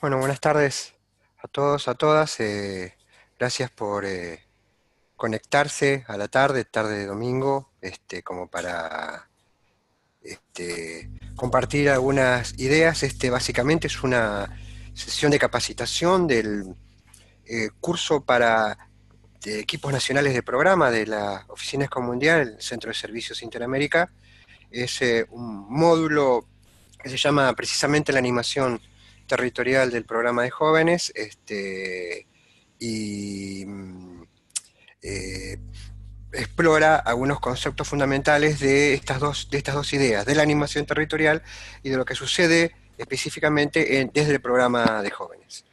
Bueno, buenas tardes a todos, a todas. Gracias por conectarse a la tarde, tarde de domingo, como para compartir algunas ideas. Básicamente es una sesión de capacitación del curso de equipos nacionales de programa de la Oficina ESCO Mundial, el Centro de Servicios Interamérica. Es un módulo que se llama precisamente la animación territorial del programa de jóvenes, y eh, explora algunos conceptos fundamentales de estas dos ideas, de la animación territorial y de lo que sucede específicamente desde el programa de jóvenes.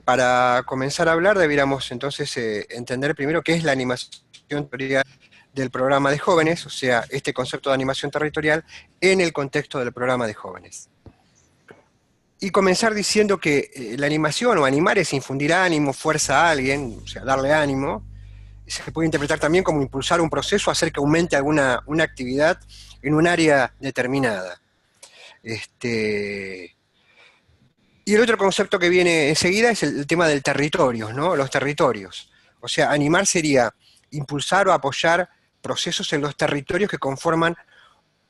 Para comenzar a hablar debiéramos entonces entender primero qué es la animación territorial del programa de jóvenes, o sea, este concepto de animación territorial en el contexto del programa de jóvenes. Y comenzar diciendo que la animación o animar es infundir ánimo, fuerza a alguien, o sea, darle ánimo. Se puede interpretar también como impulsar un proceso, hacer que aumente una actividad en un área determinada. Este, y el otro concepto que viene enseguida es el tema del territorio, ¿no? Los territorios. O sea, animar sería impulsar o apoyar procesos en los territorios que conforman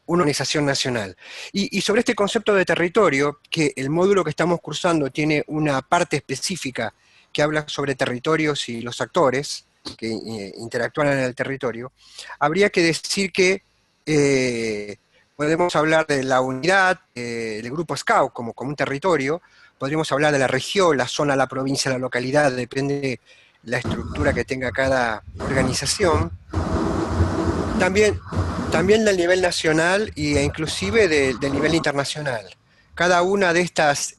una organización nacional. Y sobre este concepto de territorio, que el módulo que estamos cursando tiene una parte específica que habla sobre territorios y los actores que interactúan en el territorio, habría que decir que podemos hablar de la unidad, del grupo Scout como un territorio, podríamos hablar de la región, la zona, la provincia, la localidad, depende de la estructura que tenga cada organización. También, también del nivel nacional e inclusive del nivel internacional. Cada una de estas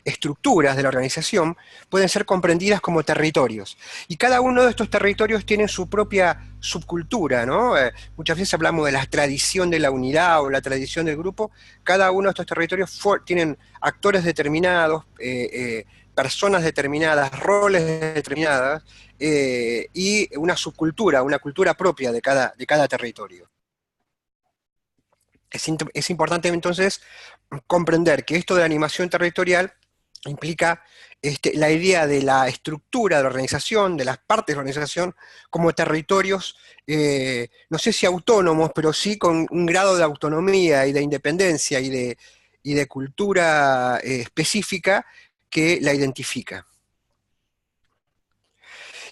estructuras de la organización pueden ser comprendidas como territorios. Y cada uno de estos territorios tiene su propia subcultura, ¿no? Muchas veces hablamos de la tradición de la unidad o la tradición del grupo. Cada uno de estos territorios tienen actores determinados, personas determinadas, roles determinadas, y una subcultura, una cultura propia de cada territorio. Es importante entonces comprender que esto de la animación territorial implica la idea de la estructura de la organización, de las partes de la organización, como territorios, no sé si autónomos, pero sí con un grado de autonomía y de independencia y de cultura específica que la identifica.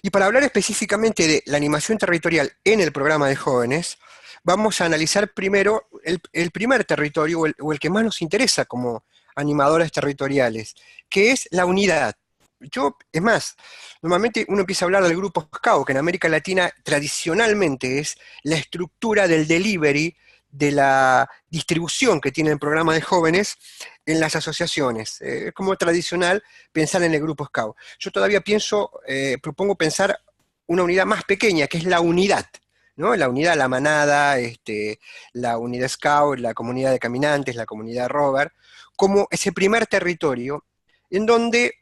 Y para hablar específicamente de la animación territorial en el programa de jóvenes, vamos a analizar primero el primer territorio o el que más nos interesa como animadores territoriales, que es la unidad. Es más, normalmente uno empieza a hablar del grupo Scout, que en América Latina tradicionalmente es la estructura del delivery, de la distribución que tiene el programa de jóvenes en las asociaciones. Es como tradicional pensar en el grupo Scout. Yo todavía propongo pensar una unidad más pequeña, que es la unidad, ¿no? La unidad, la manada, la unidad Scout, la comunidad de caminantes, la comunidad rover, como ese primer territorio en donde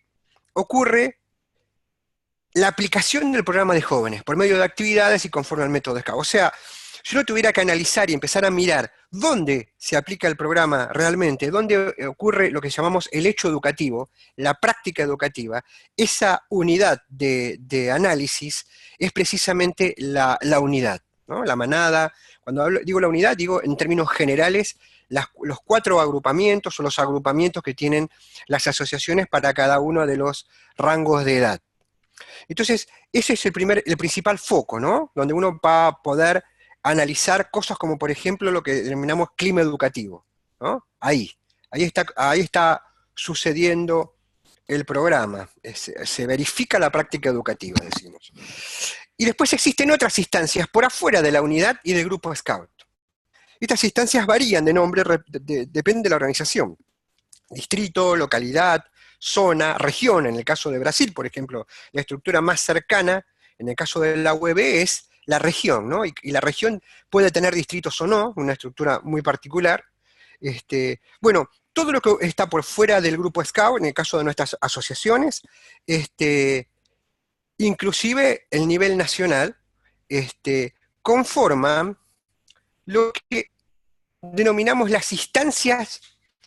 ocurre la aplicación del programa de jóvenes por medio de actividades y conforme al método de Scout. O sea, si uno tuviera que analizar y empezar a mirar dónde se aplica el programa realmente, dónde ocurre lo que llamamos el hecho educativo, la práctica educativa, esa unidad de análisis es precisamente la unidad, ¿no? La manada. Cuando digo la unidad, digo en términos generales los cuatro agrupamientos o los agrupamientos que tienen las asociaciones para cada uno de los rangos de edad. Entonces, ese es el principal foco, ¿no? Donde uno va a poder analizar cosas como, por ejemplo, lo que denominamos clima educativo, ¿no? Ahí está sucediendo el programa, se verifica la práctica educativa, decimos. Y después existen otras instancias por afuera de la unidad y del grupo Scout. Estas instancias varían de nombre, depende de la organización. Distrito, localidad, zona, región, en el caso de Brasil, por ejemplo, la estructura más cercana, en el caso de la UEB, es la región, ¿no? Y la región puede tener distritos o no, una estructura muy particular. Bueno, todo lo que está por fuera del grupo Scout, en el caso de nuestras asociaciones, inclusive el nivel nacional, conforman lo que denominamos las instancias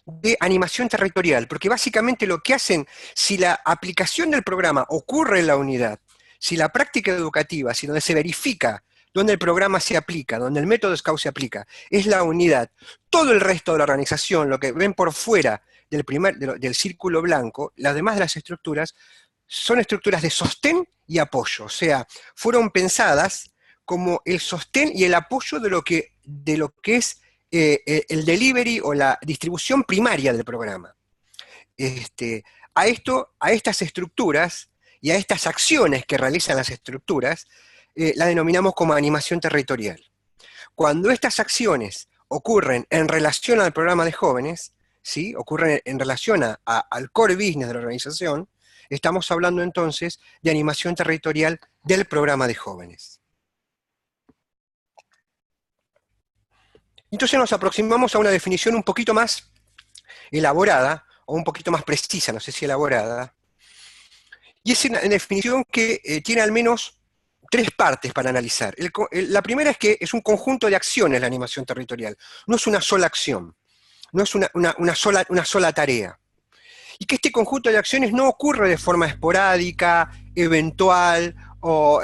de animación territorial, porque básicamente lo que hacen, si la aplicación del programa ocurre en la unidad, si la práctica educativa, si donde se verifica donde el programa se aplica, donde el método SCOUT se aplica, es la unidad, todo el resto de la organización, lo que ven por fuera del círculo blanco, las demás de las estructuras, son estructuras de sostén y apoyo, o sea, fueron pensadas como el sostén y el apoyo de lo que es el delivery o la distribución primaria del programa. A estas estructuras y a estas acciones que realizan las estructuras, la denominamos como animación territorial. Cuando estas acciones ocurren en relación al programa de jóvenes, ¿sí? Ocurren en relación al core business de la organización, estamos hablando entonces de animación territorial del programa de jóvenes. Entonces nos aproximamos a una definición un poquito más elaborada, o un poquito más precisa, no sé si elaborada, y es una definición que tiene al menos 3 partes para analizar. La primera es que es un conjunto de acciones la animación territorial, no es una sola acción, no es una sola tarea. Y que este conjunto de acciones no ocurre de forma esporádica, eventual, o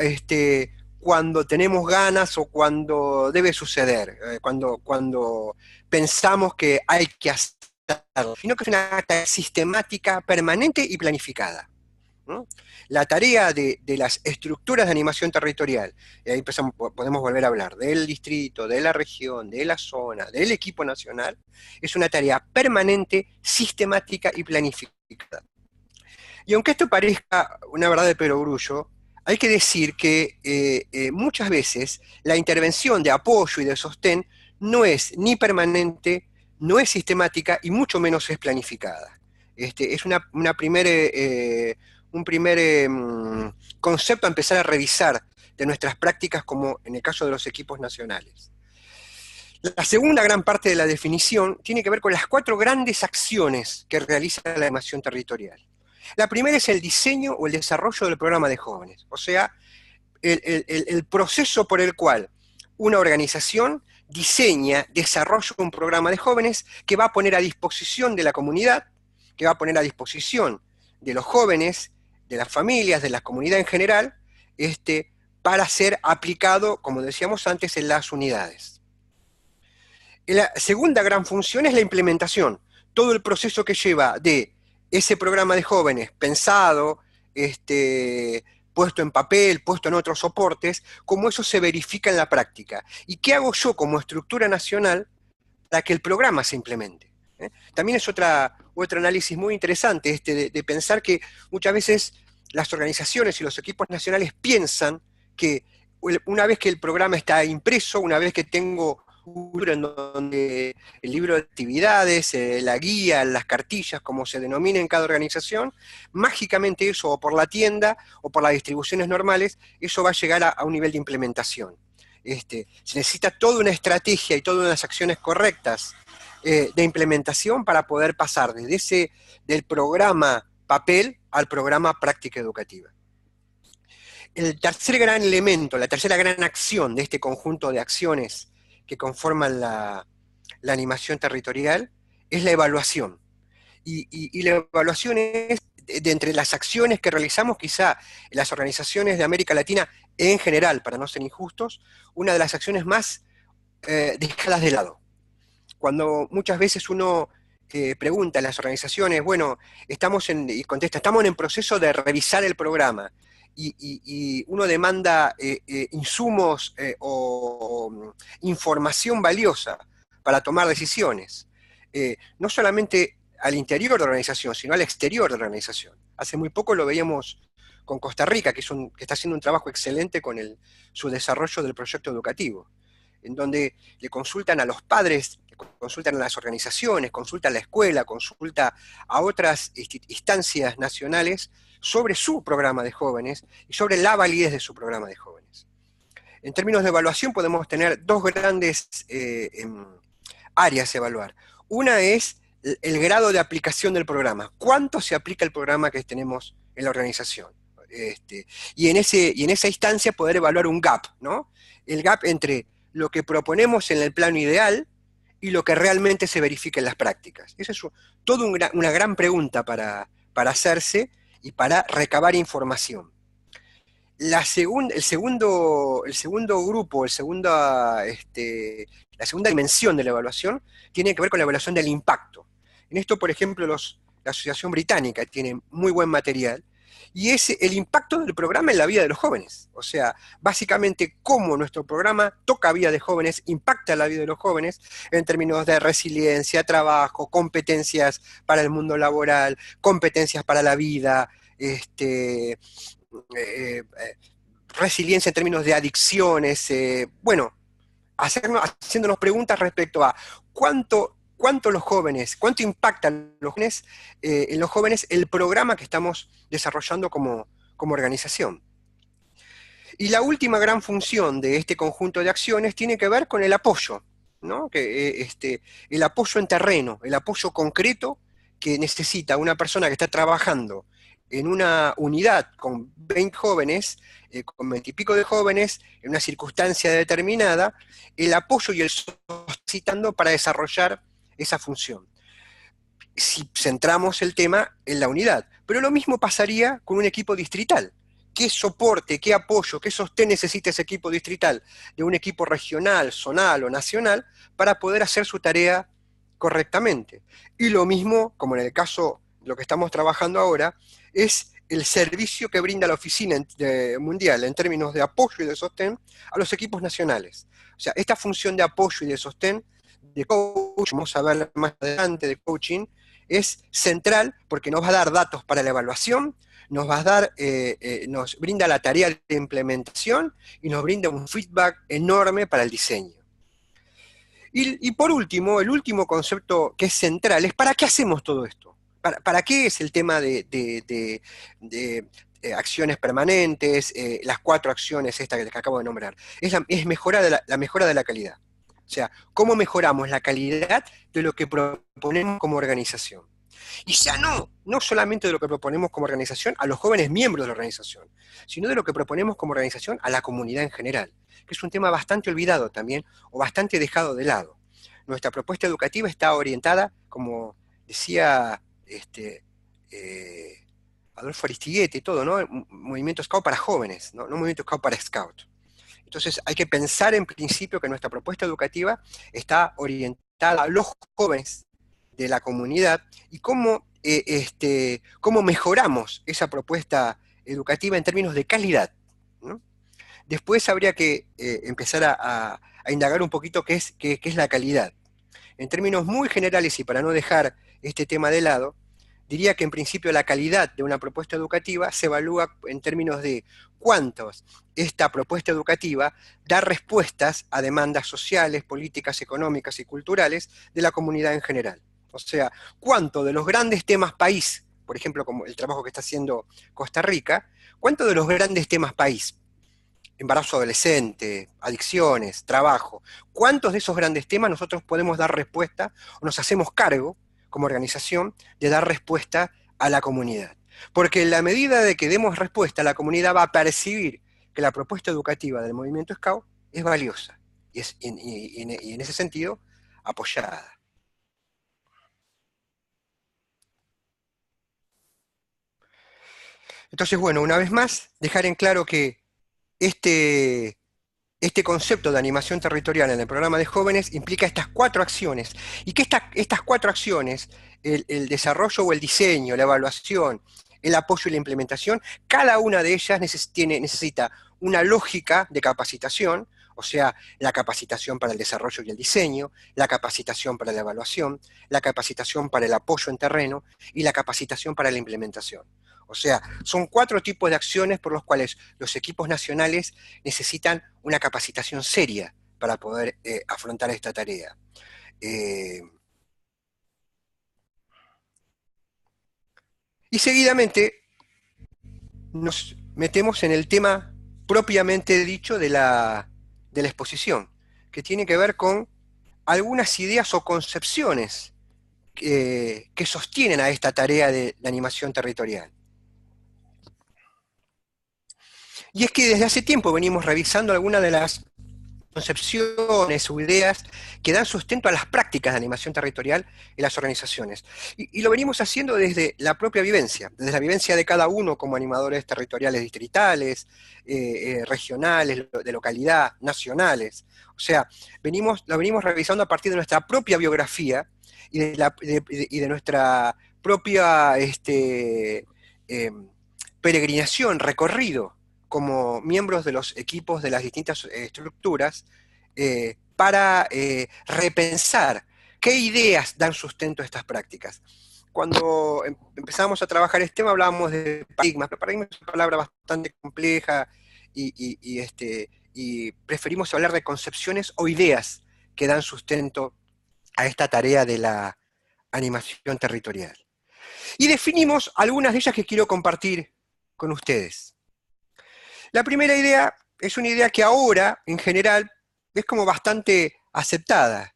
cuando tenemos ganas o cuando debe suceder, cuando pensamos que hay que hacerlo, sino que es una tarea sistemática, permanente y planificada, ¿no? La tarea de las estructuras de animación territorial, y ahí podemos volver a hablar del distrito, de la región, de la zona, del equipo nacional, es una tarea permanente, sistemática y planificada. Y aunque esto parezca una verdad de perogrullo, hay que decir que muchas veces la intervención de apoyo y de sostén no es ni permanente, no es sistemática y mucho menos es planificada. Es un primer concepto a empezar a revisar de nuestras prácticas, como en el caso de los equipos nacionales. La segunda gran parte de la definición tiene que ver con las 4 grandes acciones que realiza la animación territorial. La primera es el diseño o el desarrollo del programa de jóvenes, o sea, el proceso por el cual una organización diseña, desarrolla un programa de jóvenes que va a poner a disposición de la comunidad, que va a poner a disposición de los jóvenes, de las familias, de la comunidad en general, para ser aplicado, como decíamos antes, en las unidades. La segunda gran función es la implementación, todo el proceso que lleva de ese programa de jóvenes pensado, puesto en papel, puesto en otros soportes, cómo eso se verifica en la práctica. ¿Y qué hago yo como estructura nacional para que el programa se implemente? También es otro análisis muy interesante de pensar que muchas veces las organizaciones y los equipos nacionales piensan que una vez que el programa está impreso, una vez que tengo un libro en donde el libro de actividades, la guía, las cartillas, como se denomina en cada organización, mágicamente eso, o por la tienda, o por las distribuciones normales, eso va a llegar a un nivel de implementación. Se necesita toda una estrategia y todas unas acciones correctas de implementación para poder pasar del programa papel al programa práctica educativa. El tercer gran elemento, la tercera gran acción de este conjunto de acciones que conforman la animación territorial es la evaluación. Y la evaluación es, de entre las acciones que realizamos, quizá en las organizaciones de América Latina en general, para no ser injustos, una de las acciones más dejadas de lado. Cuando muchas veces uno pregunta en las organizaciones, bueno, y contesta, estamos en proceso de revisar el programa, y uno demanda insumos o información valiosa para tomar decisiones, no solamente al interior de la organización, sino al exterior de la organización. Hace muy poco lo veíamos con Costa Rica, que está haciendo un trabajo excelente con su desarrollo del proyecto educativo, en donde le consultan a los padres, consultan a las organizaciones, consulta a la escuela, consulta a otras instancias nacionales sobre su programa de jóvenes y sobre la validez de su programa de jóvenes. En términos de evaluación podemos tener 2 grandes áreas a evaluar. Una es el grado de aplicación del programa. ¿Cuánto se aplica el programa que tenemos en la organización? Y en esa instancia poder evaluar un gap, ¿no? El gap entre lo que proponemos en el plano ideal y lo que realmente se verifica en las prácticas? Esa es toda una gran pregunta para hacerse y para recabar información. El segundo grupo, la segunda dimensión de la evaluación tiene que ver con la evaluación del impacto. En esto, por ejemplo, la Asociación Británica tiene muy buen material, y es el impacto del programa en la vida de los jóvenes. O sea, básicamente cómo nuestro programa toca vida de jóvenes, impacta la vida de los jóvenes en términos de resiliencia, trabajo, competencias para el mundo laboral, competencias para la vida, eh, eh, resiliencia en términos de adicciones, bueno, haciéndonos preguntas respecto a cuánto los jóvenes, cuánto impactan en los jóvenes el programa que estamos desarrollando como organización. Y la última gran función de este conjunto de acciones tiene que ver con el apoyo, ¿no? El apoyo en terreno, el apoyo concreto que necesita una persona que está trabajando en una unidad con 20 jóvenes, con 20 y pico de jóvenes, en una circunstancia determinada, el apoyo y el solicitando para desarrollar esa función, si centramos el tema en la unidad. Pero lo mismo pasaría con un equipo distrital. ¿Qué soporte, qué apoyo, qué sostén necesita ese equipo distrital de un equipo regional, zonal o nacional para poder hacer su tarea correctamente? Y lo mismo, como en el caso de lo que estamos trabajando ahora, es el servicio que brinda la oficina mundial en términos de apoyo y de sostén a los equipos nacionales. O sea, esta función de apoyo y de sostén, de coach, vamos a ver más adelante, de coaching, es central porque nos va a dar datos para la evaluación, nos va a dar, nos brinda la tarea de implementación y nos brinda un feedback enorme para el diseño. Y por último, el último concepto que es central es ¿para qué hacemos todo esto? ¿Para qué es el tema de acciones permanentes, las 4 acciones estas que acabo de nombrar? Es la mejora de la calidad. O sea, ¿cómo mejoramos la calidad de lo que proponemos como organización? Y ya no solamente de lo que proponemos como organización a los jóvenes miembros de la organización, sino de lo que proponemos como organización a la comunidad en general, que es un tema bastante olvidado también, o bastante dejado de lado. Nuestra propuesta educativa está orientada, como decía Adolfo Aristigueta y todo, ¿no? Movimiento Scout para jóvenes, no movimiento Scout para Scout. Entonces hay que pensar en principio que nuestra propuesta educativa está orientada a los jóvenes de la comunidad y cómo mejoramos esa propuesta educativa en términos de calidad, ¿no? Después habría que empezar a indagar un poquito qué es la calidad. En términos muy generales, y para no dejar este tema de lado, diría que en principio la calidad de una propuesta educativa se evalúa en términos de cuántos esta propuesta educativa da respuestas a demandas sociales, políticas, económicas y culturales de la comunidad en general. O sea, cuánto de los grandes temas país, por ejemplo, como el trabajo que está haciendo Costa Rica, cuánto de los grandes temas país, embarazo adolescente, adicciones, trabajo, cuántos de esos grandes temas nosotros podemos dar respuesta o nos hacemos cargo como organización de dar respuesta a la comunidad. Porque en la medida de que demos respuesta, la comunidad va a percibir que la propuesta educativa del movimiento Scout es valiosa y en ese sentido apoyada. Entonces, bueno, una vez más, dejar en claro que este, este concepto de animación territorial en el programa de jóvenes implica estas 4 acciones, y que estas 4 acciones, el desarrollo o el diseño, la evaluación, el apoyo y la implementación, cada una de ellas necesita una lógica de capacitación, o sea, la capacitación para el desarrollo y el diseño, la capacitación para la evaluación, la capacitación para el apoyo en terreno y la capacitación para la implementación. O sea, son 4 tipos de acciones por los cuales los equipos nacionales necesitan una capacitación seria para poder afrontar esta tarea. Y seguidamente nos metemos en el tema propiamente dicho de la exposición, que tiene que ver con algunas ideas o concepciones que sostienen a esta tarea de la animación territorial. Y es que desde hace tiempo venimos revisando algunas de las concepciones o ideas que dan sustento a las prácticas de animación territorial en las organizaciones. Y lo venimos haciendo desde la propia vivencia, desde la vivencia de cada uno como animadores territoriales distritales, regionales, de localidad, nacionales. O sea, lo venimos revisando a partir de nuestra propia biografía y de nuestra propia peregrinación, recorrido como miembros de los equipos de las distintas estructuras para repensar qué ideas dan sustento a estas prácticas. Cuando empezamos a trabajar este tema hablábamos de paradigmas, pero paradigma es una palabra bastante compleja y preferimos hablar de concepciones o ideas que dan sustento a esta tarea de la animación territorial. Y definimos algunas de ellas que quiero compartir con ustedes. La primera idea es una idea que ahora, en general, es como bastante aceptada,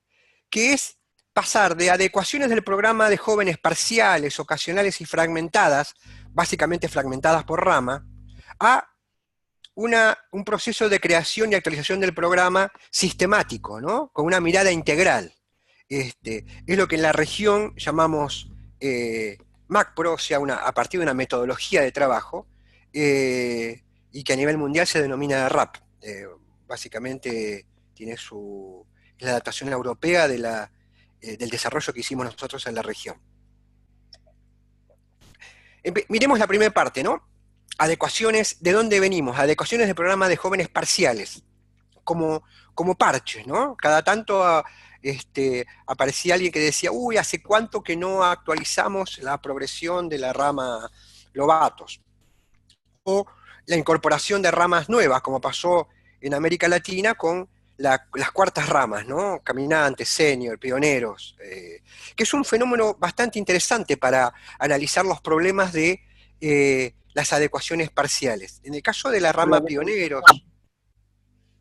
que es pasar de adecuaciones del programa de jóvenes parciales, ocasionales y fragmentadas, básicamente fragmentadas por rama, a un proceso de creación y actualización del programa sistemático, ¿no? Con una mirada integral. Es lo que en la región llamamos MACPRO, o sea, a partir de una metodología de trabajo, y que a nivel mundial se denomina RAP. Básicamente es la adaptación europea del desarrollo que hicimos nosotros en la región. Miremos la primera parte, ¿no? Adecuaciones, ¿de dónde venimos? Adecuaciones de programa de jóvenes parciales, como parches, ¿no? Cada tanto aparecía alguien que decía, uy, ¿hace cuánto que no actualizamos la progresión de la rama Lobatos? O la incorporación de ramas nuevas, como pasó en América Latina con las cuartas ramas, ¿no? Caminantes, senior, pioneros, que es un fenómeno bastante interesante para analizar los problemas de las adecuaciones parciales. En el caso de la rama pioneros,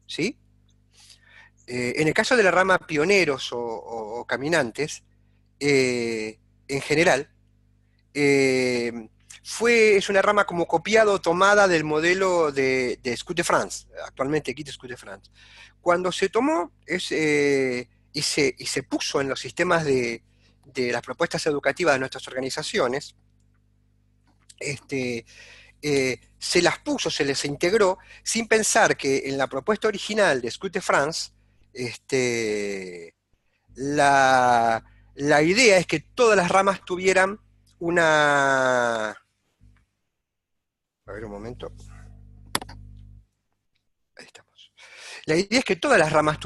¿sí? En el caso de la rama pioneros o caminantes, en general, es una rama como copiado, tomada del modelo de Scout de France, actualmente Kit Scout de France. Cuando se tomó y se puso en los sistemas de las propuestas educativas de nuestras organizaciones, se las puso, se les integró, sin pensar que en la propuesta original de Scout de France, la idea es que todas las ramas tuvieran una... A ver un momento. Ahí estamos. La idea es que todas las ramas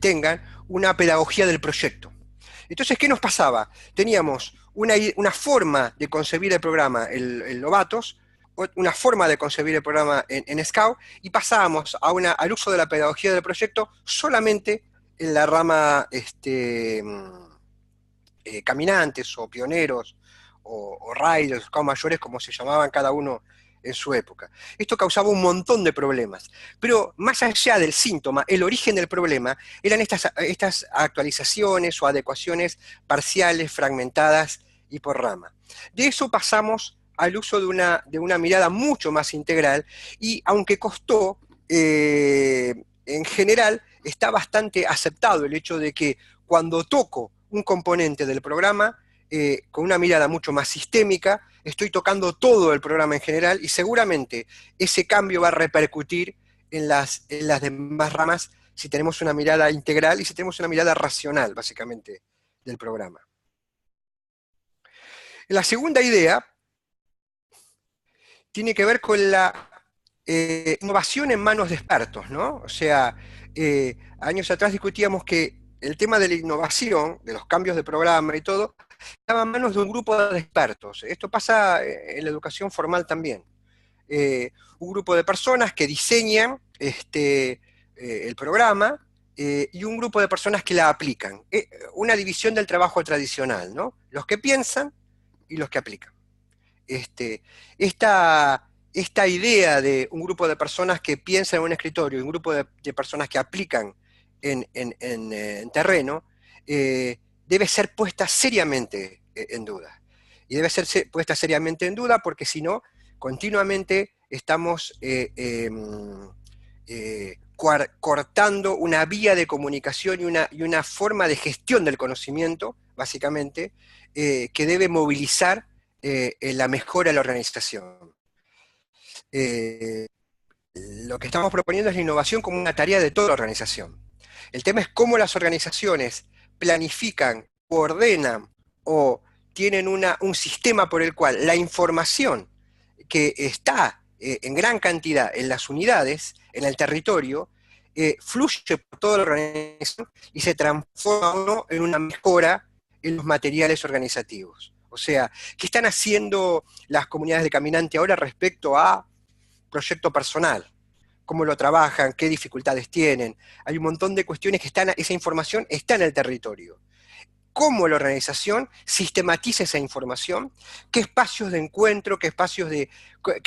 tengan una pedagogía del proyecto. Entonces, ¿qué nos pasaba? Teníamos una forma de concebir el programa en Lobatos, una forma de concebir el programa en Scout, y pasábamos al uso de la pedagogía del proyecto solamente en la rama caminantes o pioneros o riders, Scout mayores, como se llamaban cada uno en su época. Esto causaba un montón de problemas, pero más allá del síntoma, el origen del problema eran estas actualizaciones o adecuaciones parciales, fragmentadas y por rama. De eso pasamos al uso de una mirada mucho más integral y aunque costó, en general está bastante aceptado el hecho de que cuando toco un componente del programa, con una mirada mucho más sistémica, estoy tocando todo el programa en general y seguramente ese cambio va a repercutir en las demás ramas si tenemos una mirada integral y si tenemos una mirada racional, básicamente, del programa. La segunda idea tiene que ver con la innovación en manos de expertos, ¿no? O sea, años atrás discutíamos que el tema de la innovación, de los cambios de programa y todo, estaba en manos de un grupo de expertos. Esto pasa en la educación formal también. Un grupo de personas que diseñan el programa y un grupo de personas que la aplican. Una división del trabajo tradicional, ¿no? Los que piensan y los que aplican. Esta idea de un grupo de personas que piensan en un escritorio y un grupo de personas que aplican en terreno, debe ser puesta seriamente en duda. Y debe ser puesta seriamente en duda porque si no, continuamente estamos cortando una vía de comunicación y una forma de gestión del conocimiento, básicamente, que debe movilizar en la mejora de la organización. Lo que estamos proponiendo es la innovación como una tarea de toda la organización. El tema es cómo las organizaciones planifican, ordenan o tienen un sistema por el cual la información que está en gran cantidad en las unidades, en el territorio, fluye por toda la organización y se transforma uno en una mejora en los materiales organizativos. O sea, ¿qué están haciendo las comunidades de caminante ahora respecto a proyecto personal? ¿Cómo lo trabajan? ¿Qué dificultades tienen? Hay un montón de cuestiones que están, esa información está en el territorio. Cómo la organización sistematiza esa información, qué espacios de encuentro, qué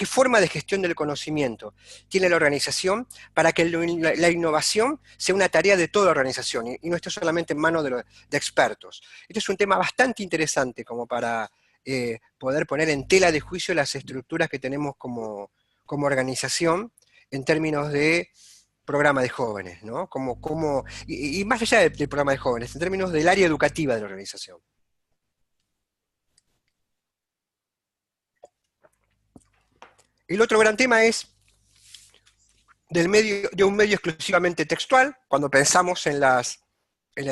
forma de gestión del conocimiento tiene la organización para que la innovación sea una tarea de toda la organización y no esté solamente en manos de expertos. Este es un tema bastante interesante como para poder poner en tela de juicio las estructuras que tenemos como organización en términos de programa de jóvenes, ¿no? Y más allá del programa de jóvenes, en términos del área educativa de la organización. El otro gran tema es de un medio exclusivamente textual. Cuando pensamos en los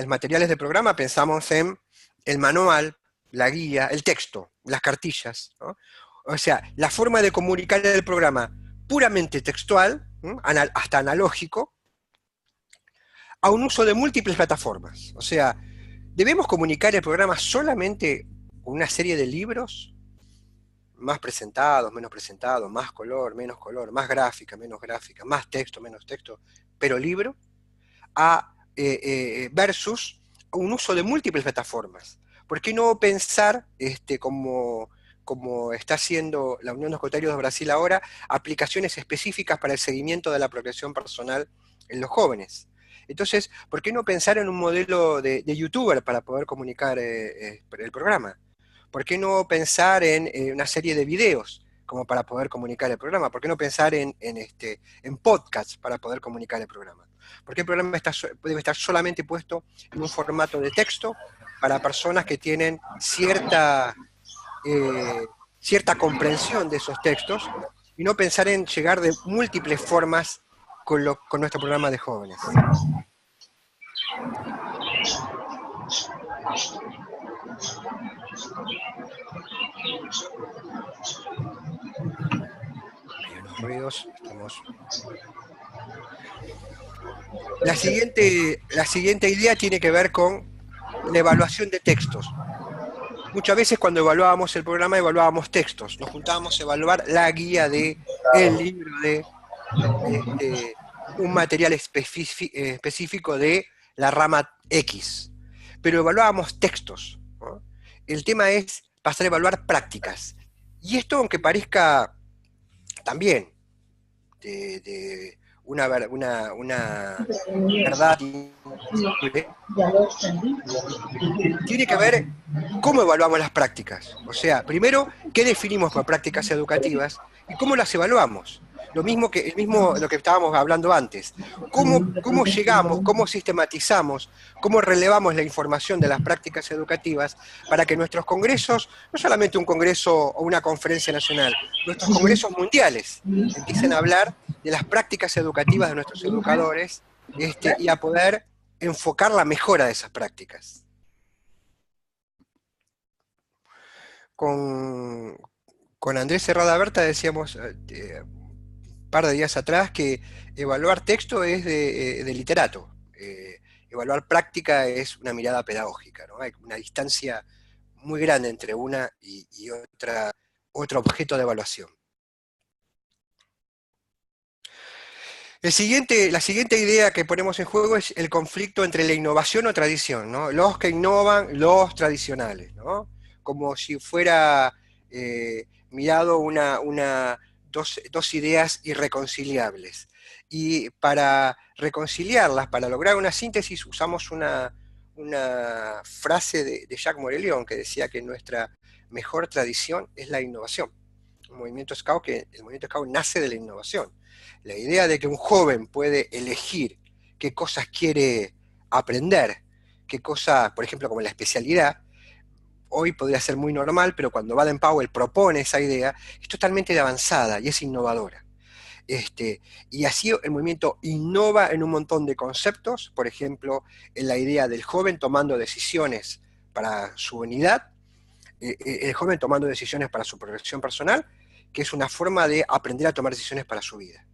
materiales de programa, pensamos en el manual, la guía, el texto, las cartillas, ¿no? O sea, la forma de comunicar el programa puramente textual, ¿no? Hasta analógico, a un uso de múltiples plataformas. O sea, ¿debemos comunicar el programa solamente con una serie de libros? Más presentados, menos presentados, más color, menos color, más gráfica, menos gráfica, más texto, menos texto, pero libro, versus un uso de múltiples plataformas. ¿Por qué no pensar, como está haciendo la Unión de Escotarios de Brasil ahora, aplicaciones específicas para el seguimiento de la progresión personal en los jóvenes? Entonces, ¿por qué no pensar en un modelo de youtuber para poder comunicar el programa? ¿Por qué no pensar en una serie de videos como para poder comunicar el programa? ¿Por qué no pensar en podcasts para poder comunicar el programa? ¿Por qué el programa debe estar solamente puesto en un formato de texto para personas que tienen cierta comprensión de esos textos y no pensar en llegar de múltiples formas con nuestro programa de jóvenes? Hay unos ruidos, estamos... La siguiente idea tiene que ver con la evaluación de textos. Muchas veces cuando evaluábamos el programa evaluábamos textos, nos juntábamos a evaluar la guía de el libro de un material específico de la rama X, pero evaluábamos textos, ¿no? El tema es pasar a evaluar prácticas. Y esto, aunque parezca también de una verdad indiscutible, tiene que ver cómo evaluamos las prácticas. O sea, primero, ¿qué definimos por prácticas educativas y cómo las evaluamos? Lo mismo lo que estábamos hablando antes. ¿Cómo llegamos, cómo sistematizamos, cómo relevamos la información de las prácticas educativas para que nuestros congresos, no solamente un congreso o una conferencia nacional, nuestros congresos mundiales empiecen a hablar de las prácticas educativas de nuestros educadores y a poder enfocar la mejora de esas prácticas? Con, con Andrés Serrada Berta decíamos un par de días atrás que evaluar texto es de literato, evaluar práctica es una mirada pedagógica, ¿no? Hay una distancia muy grande entre una y otro objeto de evaluación. La siguiente idea que ponemos en juego es el conflicto entre la innovación o tradición, ¿no? Los que innovan, los tradicionales, ¿no? Como si fuera mirado dos ideas irreconciliables. Y para reconciliarlas, para lograr una síntesis, usamos una frase de Jacques Morelion que decía que nuestra mejor tradición es la innovación. Un movimiento Scout que el movimiento Scout nace de la innovación. La idea de que un joven puede elegir qué cosas quiere aprender, qué cosas, por ejemplo, como la especialidad, hoy podría ser muy normal, pero cuando Baden-Powell propone esa idea, es totalmente de avanzada y es innovadora. Y así el movimiento innova en un montón de conceptos, por ejemplo, en la idea del joven tomando decisiones para su unidad, el joven tomando decisiones para su progresión personal, que es una forma de aprender a tomar decisiones para su vida.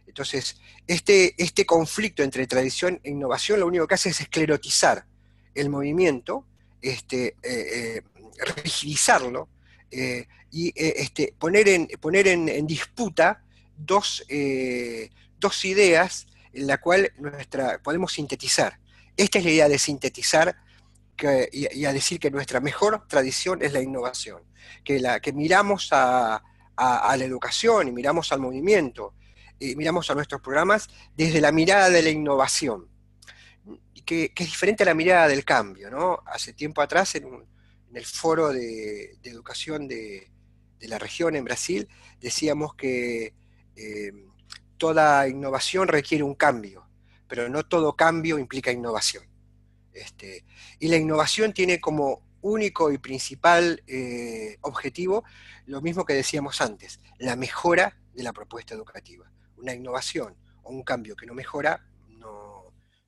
Entonces, este conflicto entre tradición e innovación lo único que hace es esclerotizar el movimiento, rigidizarlo, poner en disputa dos ideas en la cual podemos sintetizar. Esta es la idea de sintetizar y a decir que nuestra mejor tradición es la innovación, que miramos a la educación y miramos al movimiento y miramos a nuestros programas desde la mirada de la innovación, que es diferente a la mirada del cambio, ¿no? Hace tiempo atrás, en el foro de educación de la región en Brasil, decíamos que eh, toda innovación requiere un cambio, pero no todo cambio implica innovación. Y la innovación tiene como único y principal objetivo lo mismo que decíamos antes, la mejora de la propuesta educativa. Una innovación o un cambio que no mejora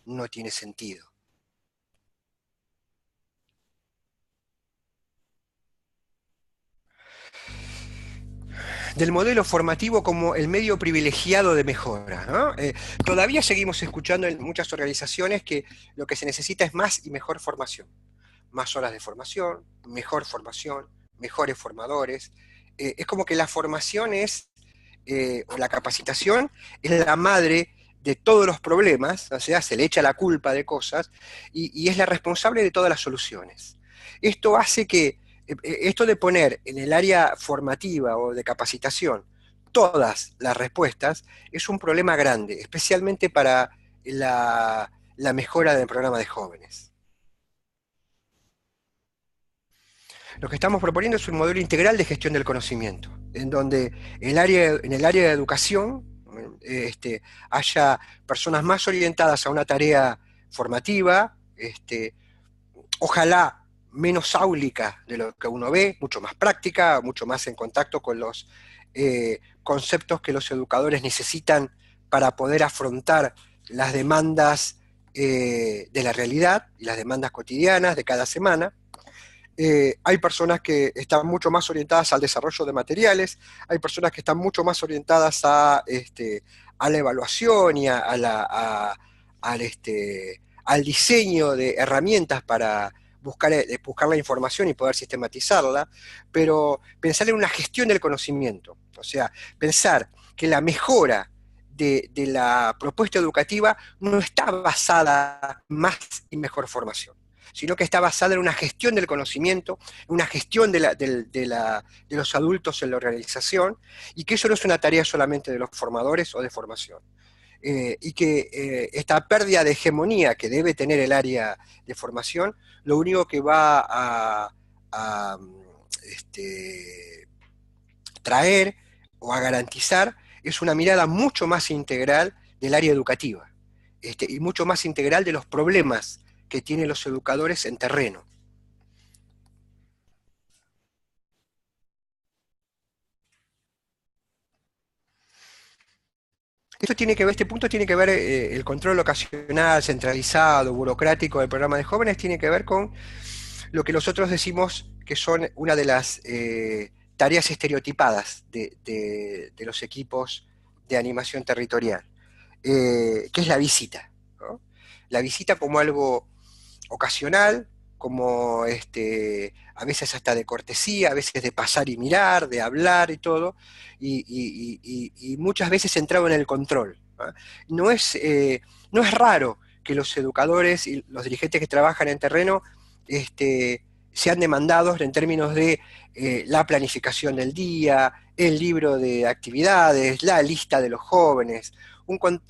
no tiene sentido. Del modelo formativo como el medio privilegiado de mejora, ¿no? Todavía seguimos escuchando en muchas organizaciones que lo que se necesita es más y mejor formación. Más horas de formación, mejores formadores. Es como que la formación o la capacitación es la madre de todos los problemas, o sea, se le echa la culpa de cosas y es la responsable de todas las soluciones. Esto hace que, esto de poner en el área formativa o de capacitación todas las respuestas es un problema grande, especialmente para la mejora del programa de jóvenes. Lo que estamos proponiendo es un modelo integral de gestión del conocimiento, en donde en el área de educación haya personas más orientadas a una tarea formativa, ojalá menos áulica de lo que uno ve, mucho más práctica, mucho más en contacto con los conceptos que los educadores necesitan para poder afrontar las demandas de la realidad y las demandas cotidianas de cada semana. Hay personas que están mucho más orientadas al desarrollo de materiales, hay personas que están mucho más orientadas a la evaluación y al diseño de herramientas para buscar la información y poder sistematizarla, pero pensar en una gestión del conocimiento, o sea, pensar que la mejora de la propuesta educativa no está basada en más y mejor formación, sino que está basada en una gestión del conocimiento, una gestión de los adultos en la organización, y que eso no es una tarea solamente de los formadores o de formación. Y que esta pérdida de hegemonía que debe tener el área de formación, lo único que va a traer o a garantizar es una mirada mucho más integral del área educativa, y mucho más integral de los problemas que tienen los educadores en terreno. Este punto tiene que ver, el control ocasional, centralizado, burocrático del programa de jóvenes, tiene que ver con lo que nosotros decimos que son una de las tareas estereotipadas de los equipos de animación territorial, que es la visita, ¿no? La visita como algo ocasional, como a veces hasta de cortesía, a veces de pasar y mirar, de hablar y todo, y muchas veces centrado en el control, ¿no? No es raro que los educadores y los dirigentes que trabajan en terreno sean demandados en términos de la planificación del día, el libro de actividades, la lista de los jóvenes,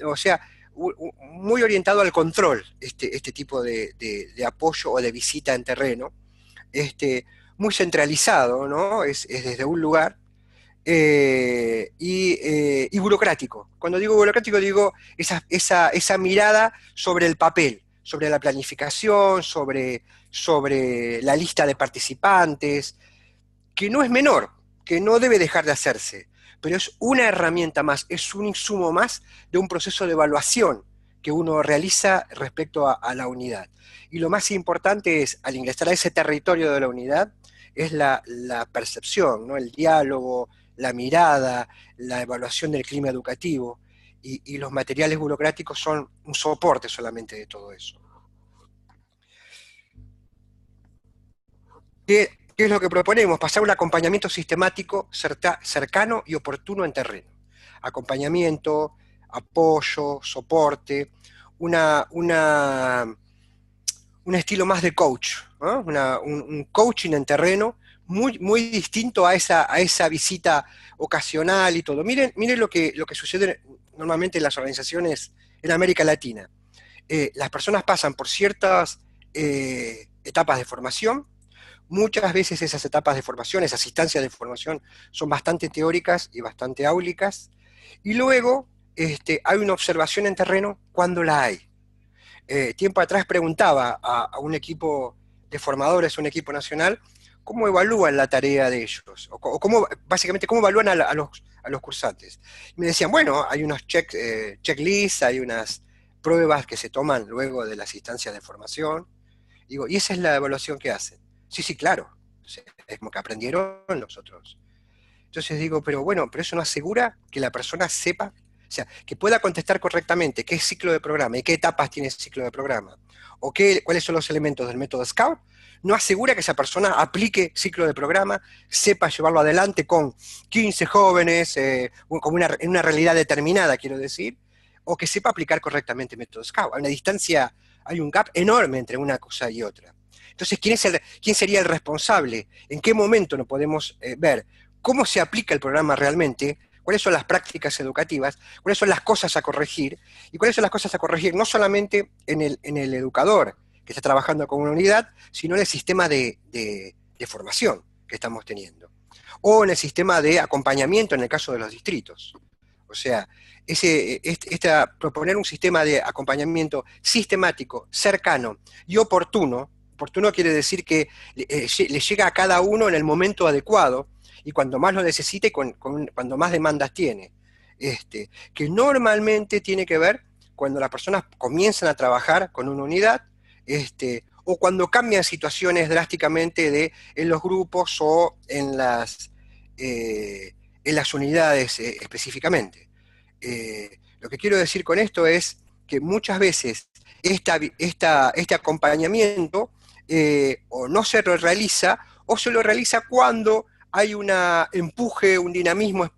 o sea, muy orientado al control, este tipo de apoyo o de visita en terreno, muy centralizado, ¿no? Es desde un lugar, y burocrático. Cuando digo burocrático digo esa mirada sobre el papel, sobre la planificación, sobre la lista de participantes, que no es menor, que no debe dejar de hacerse, pero es una herramienta más, es un insumo más de un proceso de evaluación que uno realiza respecto a la unidad. Y lo más importante es, al ingresar a ese territorio de la unidad, es la percepción, ¿no? El diálogo, la mirada, la evaluación del clima educativo, y los materiales burocráticos son un soporte solamente de todo eso. ¿Qué es lo que proponemos? Pasar un acompañamiento sistemático, cercano y oportuno en terreno. Acompañamiento, apoyo, soporte, una, una, un estilo más de coach, ¿no? Un coaching en terreno muy, muy distinto a esa visita ocasional y todo. Miren lo que sucede normalmente en las organizaciones en América Latina. Las personas pasan por ciertas etapas de formación. Muchas veces esas etapas de formación, esas instancias de formación, son bastante teóricas y bastante áulicas. Y luego hay una observación en terreno cuando la hay. Tiempo atrás preguntaba a un equipo de formadores, un equipo nacional, cómo evalúan la tarea de ellos, o cómo, básicamente cómo evalúan a los cursantes. Y me decían, bueno, hay unos checklists, hay unas pruebas que se toman luego de las instancias de formación. Digo, y esa es la evaluación que hacen. Sí, sí, claro. Es como que aprendieron los otros. Entonces digo, pero bueno, pero eso no asegura que la persona sepa, o sea, que pueda contestar correctamente qué ciclo de programa y qué etapas tiene ese ciclo de programa, o cuáles son los elementos del método Scout, no asegura que esa persona aplique ciclo de programa, sepa llevarlo adelante con 15 jóvenes, como en una realidad determinada, quiero decir, o que sepa aplicar correctamente el método Scout. Hay una distancia, hay un gap enorme entre una cosa y otra. Entonces, ¿quién sería el responsable? ¿En qué momento no podemos ver cómo se aplica el programa realmente? ¿Cuáles son las prácticas educativas? ¿Cuáles son las cosas a corregir? ¿Y cuáles son las cosas a corregir no solamente en el educador que está trabajando con una unidad, sino en el sistema de formación que estamos teniendo? O en el sistema de acompañamiento en el caso de los distritos. O sea, proponer un sistema de acompañamiento sistemático, cercano y oportuno. Oportuno quiere decir que le llega a cada uno en el momento adecuado y cuando más lo necesite y cuando más demandas tiene. Que normalmente tiene que ver cuando las personas comienzan a trabajar con una unidad, o cuando cambian situaciones drásticamente en los grupos o en las unidades específicamente. Lo que quiero decir con esto es que muchas veces este acompañamiento o no se lo realiza o se lo realiza cuando hay un empuje, un dinamismo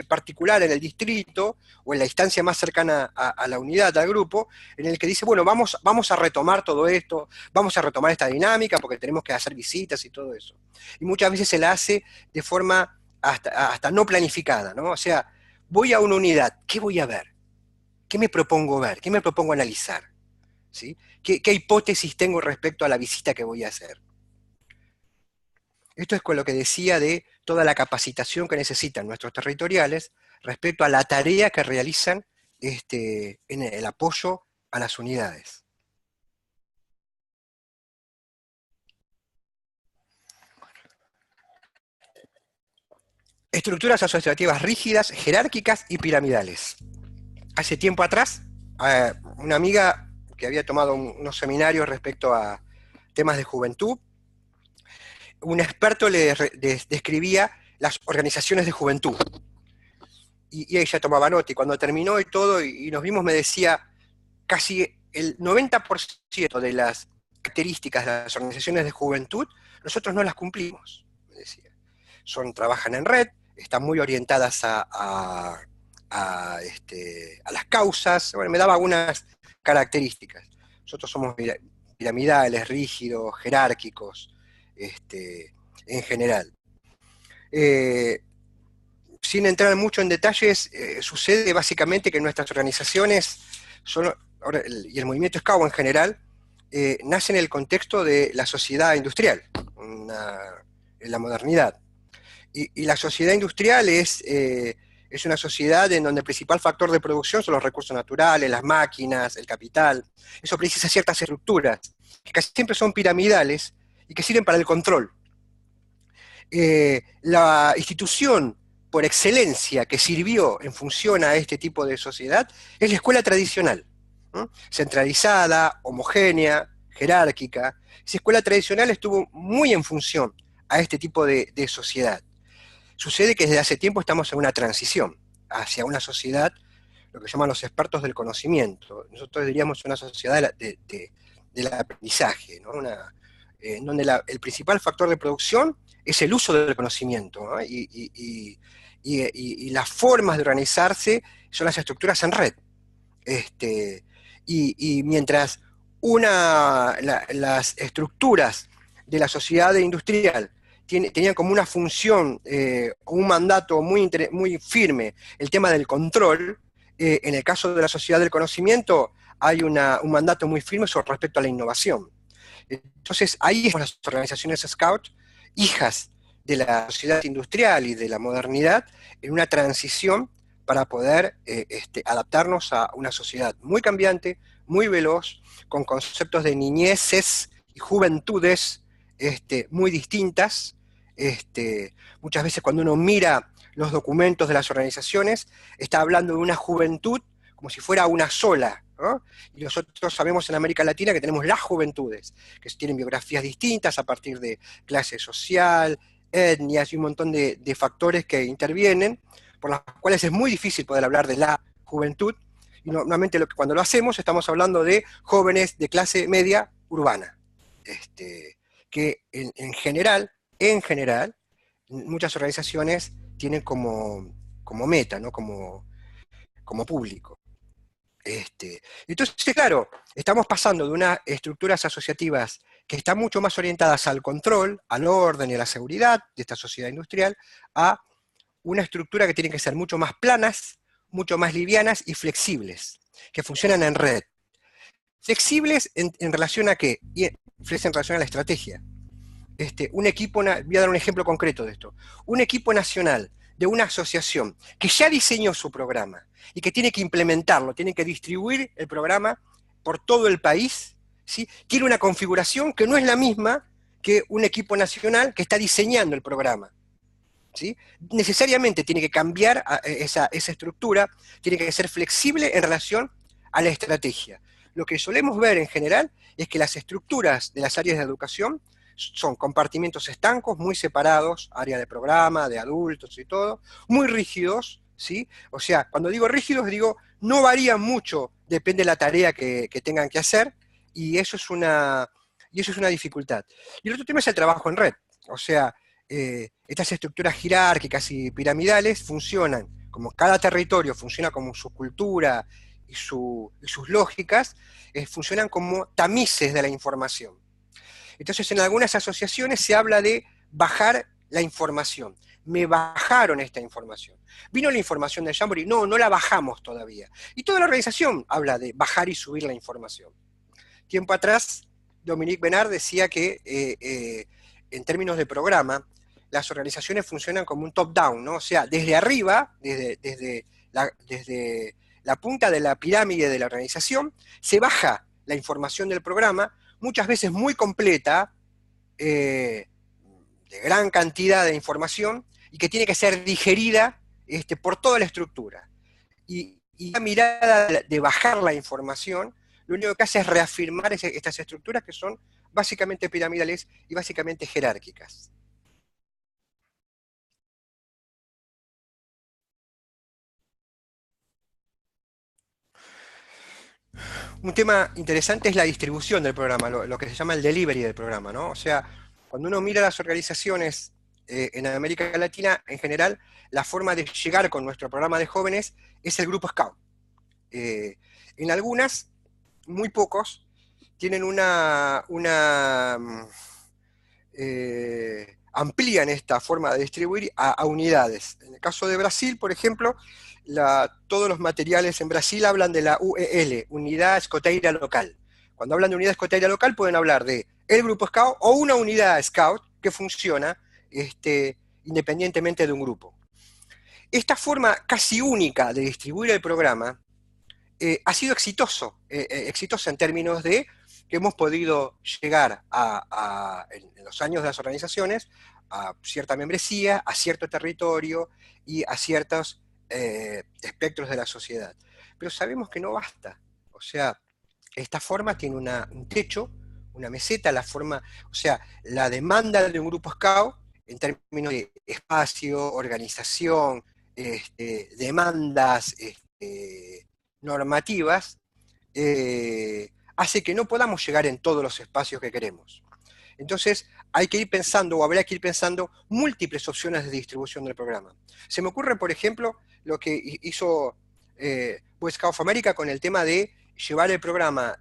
particular en el distrito o en la instancia más cercana a la unidad, al grupo, en el que dice, bueno, vamos a retomar todo esto, vamos a retomar esta dinámica porque tenemos que hacer visitas y todo eso. Y muchas veces se la hace de forma hasta no planificada, ¿no? O sea, voy a una unidad, ¿qué voy a ver? ¿Qué me propongo ver? ¿Qué me propongo analizar? ¿Sí? ¿Qué hipótesis tengo respecto a la visita que voy a hacer? Esto es con lo que decía de toda la capacitación que necesitan nuestros territoriales respecto a la tarea que realizan en el apoyo a las unidades. Estructuras asociativas rígidas, jerárquicas y piramidales. Hace tiempo atrás, una amiga que había tomado unos seminarios respecto a temas de juventud, un experto le describía las organizaciones de juventud. Y ella tomaba nota, y cuando terminó y todo, y nos vimos, me decía, casi el 90% de las características de las organizaciones de juventud, nosotros no las cumplimos, me decía. Trabajan en red, están muy orientadas a las causas, bueno, me daba algunas características. Nosotros somos piramidales, rígidos, jerárquicos, en general. Sin entrar mucho en detalles, sucede básicamente que nuestras organizaciones y el movimiento Scout en general, nace en el contexto de la sociedad industrial, en la modernidad. y la sociedad industrial es una sociedad en donde el principal factor de producción son los recursos naturales, las máquinas, el capital. Eso precisa ciertas estructuras, que casi siempre son piramidales y que sirven para el control. La institución por excelencia que sirvió en función a este tipo de sociedad es la escuela tradicional, ¿no? Centralizada, homogénea, jerárquica. Esa escuela tradicional estuvo muy en función a este tipo de sociedad. Sucede que desde hace tiempo estamos en una transición hacia una sociedad, lo que llaman los expertos del conocimiento. Nosotros diríamos una sociedad del aprendizaje, ¿no? En donde el principal factor de producción es el uso del conocimiento, ¿no? Y las formas de organizarse son las estructuras en red. Y mientras las estructuras de la sociedad industrial tenían como una función, un mandato muy firme, el tema del control, en el caso de la sociedad del conocimiento hay un mandato muy firme sobre respecto a la innovación. Entonces ahí están las organizaciones Scout, hijas de la sociedad industrial y de la modernidad, en una transición para poder adaptarnos a una sociedad muy cambiante, muy veloz, con conceptos de niñeces y juventudes muy distintas. Muchas veces cuando uno mira los documentos de las organizaciones, está hablando de una juventud como si fuera una sola, ¿no? Y nosotros sabemos en América Latina que tenemos las juventudes, que tienen biografías distintas a partir de clase social, etnias y un montón de factores que intervienen, por las cuales es muy difícil poder hablar de la juventud, y normalmente cuando lo hacemos estamos hablando de jóvenes de clase media urbana, que en general, muchas organizaciones tienen como meta, ¿no? como público. Entonces, claro, estamos pasando de unas estructuras asociativas que están mucho más orientadas al control, al orden y a la seguridad de esta sociedad industrial, a una estructura que tiene que ser mucho más planas, mucho más livianas y flexibles, que funcionan en red. Flexibles en relación a qué? Flexibles en relación a la estrategia. Voy a dar un ejemplo concreto de esto. Un equipo nacional de una asociación que ya diseñó su programa y que tiene que implementarlo, tiene que distribuir el programa por todo el país, ¿sí? Tiene una configuración que no es la misma que un equipo nacional que está diseñando el programa, ¿sí? Necesariamente tiene que cambiar esa estructura, tiene que ser flexible en relación a la estrategia. Lo que solemos ver en general es que las estructuras de las áreas de educación son compartimientos estancos, muy separados, área de programa, de adultos y todo, muy rígidos, ¿sí? O sea, cuando digo rígidos, digo, no varían mucho, depende de la tarea que tengan que hacer, y eso es una dificultad. Y el otro tema es el trabajo en red, o sea, estas estructuras jerárquicas y piramidales funcionan, como cada territorio funciona como su cultura y sus lógicas, funcionan como tamices de la información. Entonces, en algunas asociaciones se habla de bajar la información. Me bajaron esta información. ¿Vino la información de Jamboree? No, no la bajamos todavía. Y toda la organización habla de bajar y subir la información. Tiempo atrás, Dominique Benard decía que en términos de programa, las organizaciones funcionan como un top-down, ¿no? O sea, desde arriba, desde la punta de la pirámide de la organización, se baja la información del programa, muchas veces muy completa, de gran cantidad de información, y que tiene que ser digerida por toda la estructura. Y la mirada de bajar la información, lo único que hace es reafirmar estas estructuras que son básicamente piramidales y básicamente jerárquicas. Un tema interesante es la distribución del programa, lo que se llama el delivery del programa, ¿no? O sea, cuando uno mira las organizaciones en América Latina, en general, la forma de llegar con nuestro programa de jóvenes es el grupo Scout. En algunas, muy pocos, tienen amplían esta forma de distribuir a unidades. En el caso de Brasil, por ejemplo, todos los materiales en Brasil hablan de la UEL, Unidad Escoteira Local. Cuando hablan de unidad escoteira local pueden hablar de el grupo Scout o una unidad Scout que funciona y independientemente de un grupo. Esta forma casi única de distribuir el programa ha sido exitosa en términos de que hemos podido llegar en los años de las organizaciones a cierta membresía, a cierto territorio y a ciertos espectros de la sociedad. Pero sabemos que no basta. O sea, esta forma tiene un techo, una meseta, o sea, la demanda de un grupo Scout en términos de espacio, organización, demandas normativas, hace que no podamos llegar en todos los espacios que queremos. Entonces, hay que ir pensando, o habrá que ir pensando, múltiples opciones de distribución del programa. Se me ocurre, por ejemplo, lo que hizo Boy Scouts of America con el tema de llevar el programa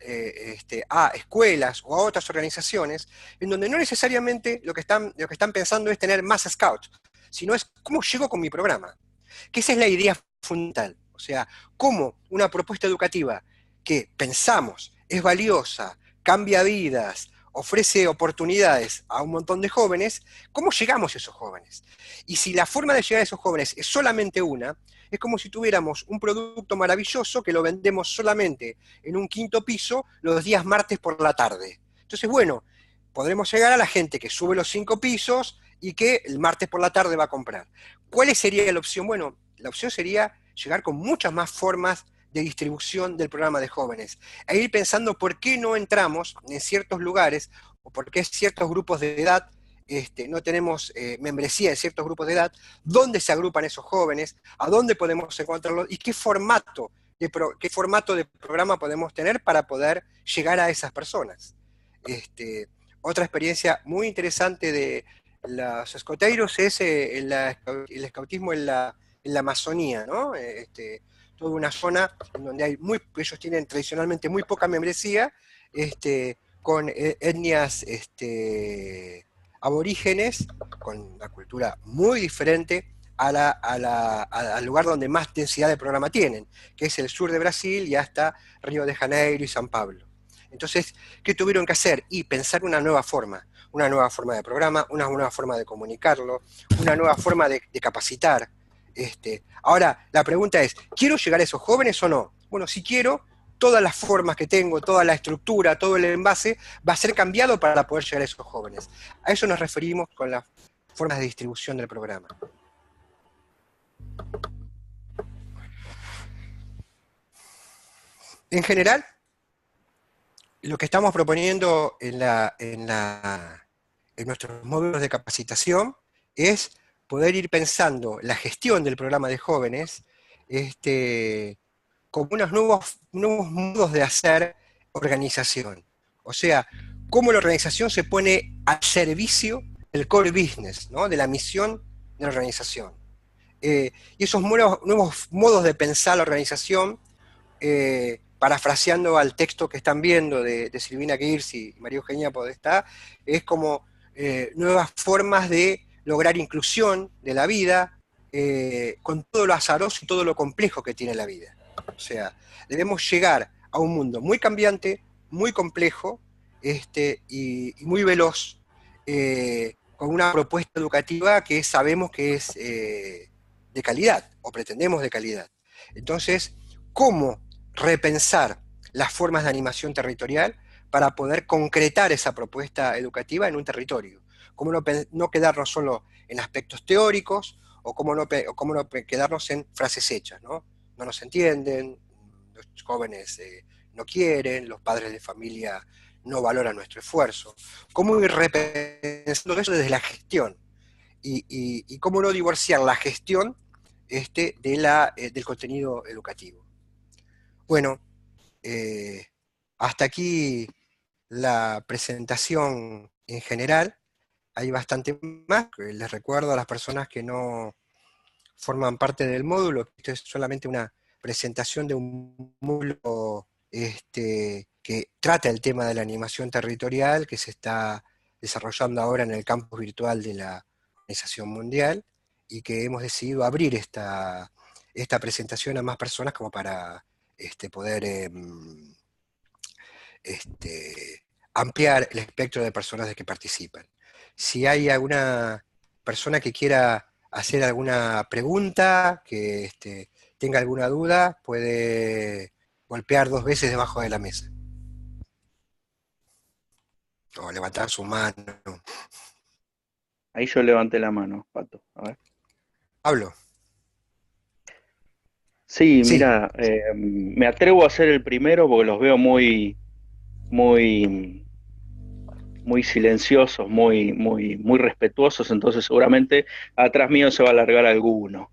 a escuelas o a otras organizaciones, en donde no necesariamente lo que están pensando es tener más scouts, sino es cómo llego con mi programa. Que esa es la idea fundamental. O sea, cómo una propuesta educativa que pensamos es valiosa, cambia vidas, ofrece oportunidades a un montón de jóvenes, ¿cómo llegamos a esos jóvenes? Y si la forma de llegar a esos jóvenes es solamente una, es como si tuviéramos un producto maravilloso que lo vendemos solamente en un quinto piso los días martes por la tarde. Entonces, bueno, podremos llegar a la gente que sube los 5 pisos y que el martes por la tarde va a comprar. ¿Cuál sería la opción? Bueno, la opción sería llegar con muchas más formas de distribución del programa de jóvenes, e ir pensando por qué no entramos en ciertos lugares, o por qué ciertos grupos de edad no tenemos membresía en ciertos grupos de edad, dónde se agrupan esos jóvenes, a dónde podemos encontrarlos, y qué formato de programa podemos tener para poder llegar a esas personas. Otra experiencia muy interesante de los escoteiros es el escautismo en la Amazonía, ¿no? Toda una zona en donde ellos tienen tradicionalmente muy poca membresía, con etnias aborígenes, con una cultura muy diferente al lugar donde más densidad de programa tienen, que es el sur de Brasil y hasta Río de Janeiro y San Pablo. Entonces, ¿qué tuvieron que hacer? Y pensar una nueva forma de programa, una nueva forma de comunicarlo, una nueva forma de capacitar. Ahora, la pregunta es, ¿quiero llegar a esos jóvenes o no? Bueno, si quiero, todas las formas que tengo, toda la estructura, todo el envase, va a ser cambiado para poder llegar a esos jóvenes. A eso nos referimos con las formas de distribución del programa. En general, lo que estamos proponiendo en nuestros módulos de capacitación es poder ir pensando la gestión del programa de jóvenes como unos nuevos modos de hacer organización. O sea, cómo la organización se pone al servicio del core business, ¿no? De la misión de la organización. Y esos nuevos modos de pensar la organización, parafraseando al texto que están viendo de Silvina Girsi y María Eugenia Podestá, es como nuevas formas de lograr inclusión de la vida, con todo lo azaroso y todo lo complejo que tiene la vida. O sea, debemos llegar a un mundo muy cambiante, muy complejo, y muy veloz, con una propuesta educativa que sabemos que es de calidad, o pretendemos de calidad. Entonces, ¿cómo repensar las formas de animación territorial para poder concretar esa propuesta educativa en un territorio? ¿Cómo no quedarnos solo en aspectos teóricos, o cómo no quedarnos en frases hechas, ¿no? No nos entienden, los jóvenes no quieren, los padres de familia no valoran nuestro esfuerzo. ¿Cómo ir repensando eso desde la gestión? Y cómo no divorciar la gestión del contenido educativo. Bueno, eh, hasta aquí la presentación en general. Hay bastante más. Les recuerdo a las personas que no forman parte del módulo, esto es solamente una presentación de un módulo que trata el tema de la animación territorial, que se está desarrollando ahora en el campus virtual de la Organización Mundial, y que hemos decidido abrir esta presentación a más personas como para poder ampliar el espectro de personas de que participan. Si hay alguna persona que quiera hacer alguna pregunta, que tenga alguna duda, puede golpear 2 veces debajo de la mesa. O levantar su mano. Ahí yo levanté la mano, Pato. A ver. Pablo, Sí, sí. mira, me atrevo a ser el primero porque los veo muy, muy silenciosos, muy respetuosos, entonces seguramente atrás mío se va a largar alguno.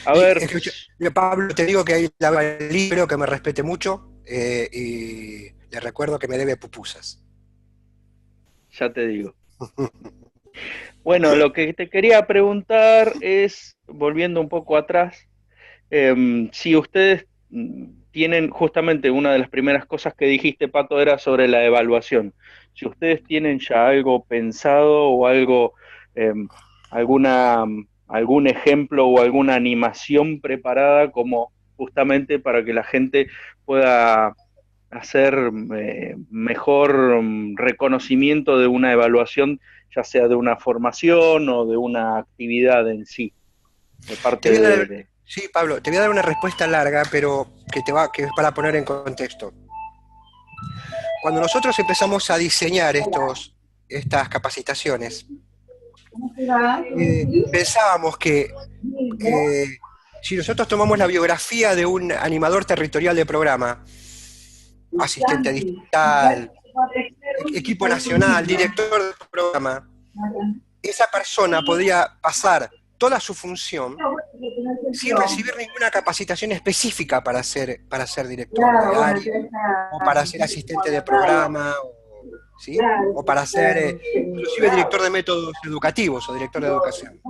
A Y, ver, mira, Pablo, te digo que hay el libro que me respete mucho y le recuerdo que me debe pupusas. ya te digo. Bueno, lo que te quería preguntar es, volviendo un poco atrás, si ustedes tienen justamente una de las primeras cosas que dijiste, Pato, era sobre la evaluación. Si ustedes tienen ya algo pensado o algo, alguna, algún ejemplo o alguna animación preparada como justamente para que la gente pueda hacer mejor reconocimiento de una evaluación, ya sea de una formación o de una actividad en sí, de Te parte voy a dar, de. sí, Pablo, te voy a dar una respuesta larga, pero que es para poner en contexto. Cuando nosotros empezamos a diseñar estas capacitaciones, pensábamos que eh, si nosotros tomamos la biografía de un animador territorial de programa, asistente digital, equipo nacional, director del programa, esa persona podría pasar toda su función sin recibir ninguna capacitación específica para ser director de área, o para ser asistente de programa, ¿sí? O para ser inclusive director de métodos educativos o director de educación.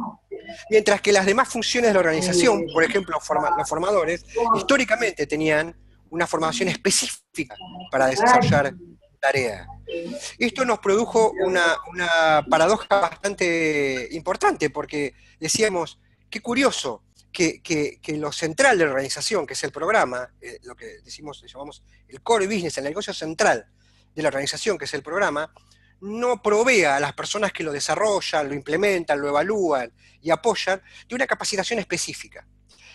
Mientras que las demás funciones de la organización, por ejemplo, los formadores, históricamente tenían una formación específica para desarrollar tarea. Esto nos produjo una paradoja bastante importante, porque decíamos, qué curioso que lo central de la organización, que es el programa, lo que llamamos el core business, el negocio central de la organización, que es el programa, no provea a las personas que lo desarrollan, lo implementan, lo evalúan y apoyan de una capacitación específica.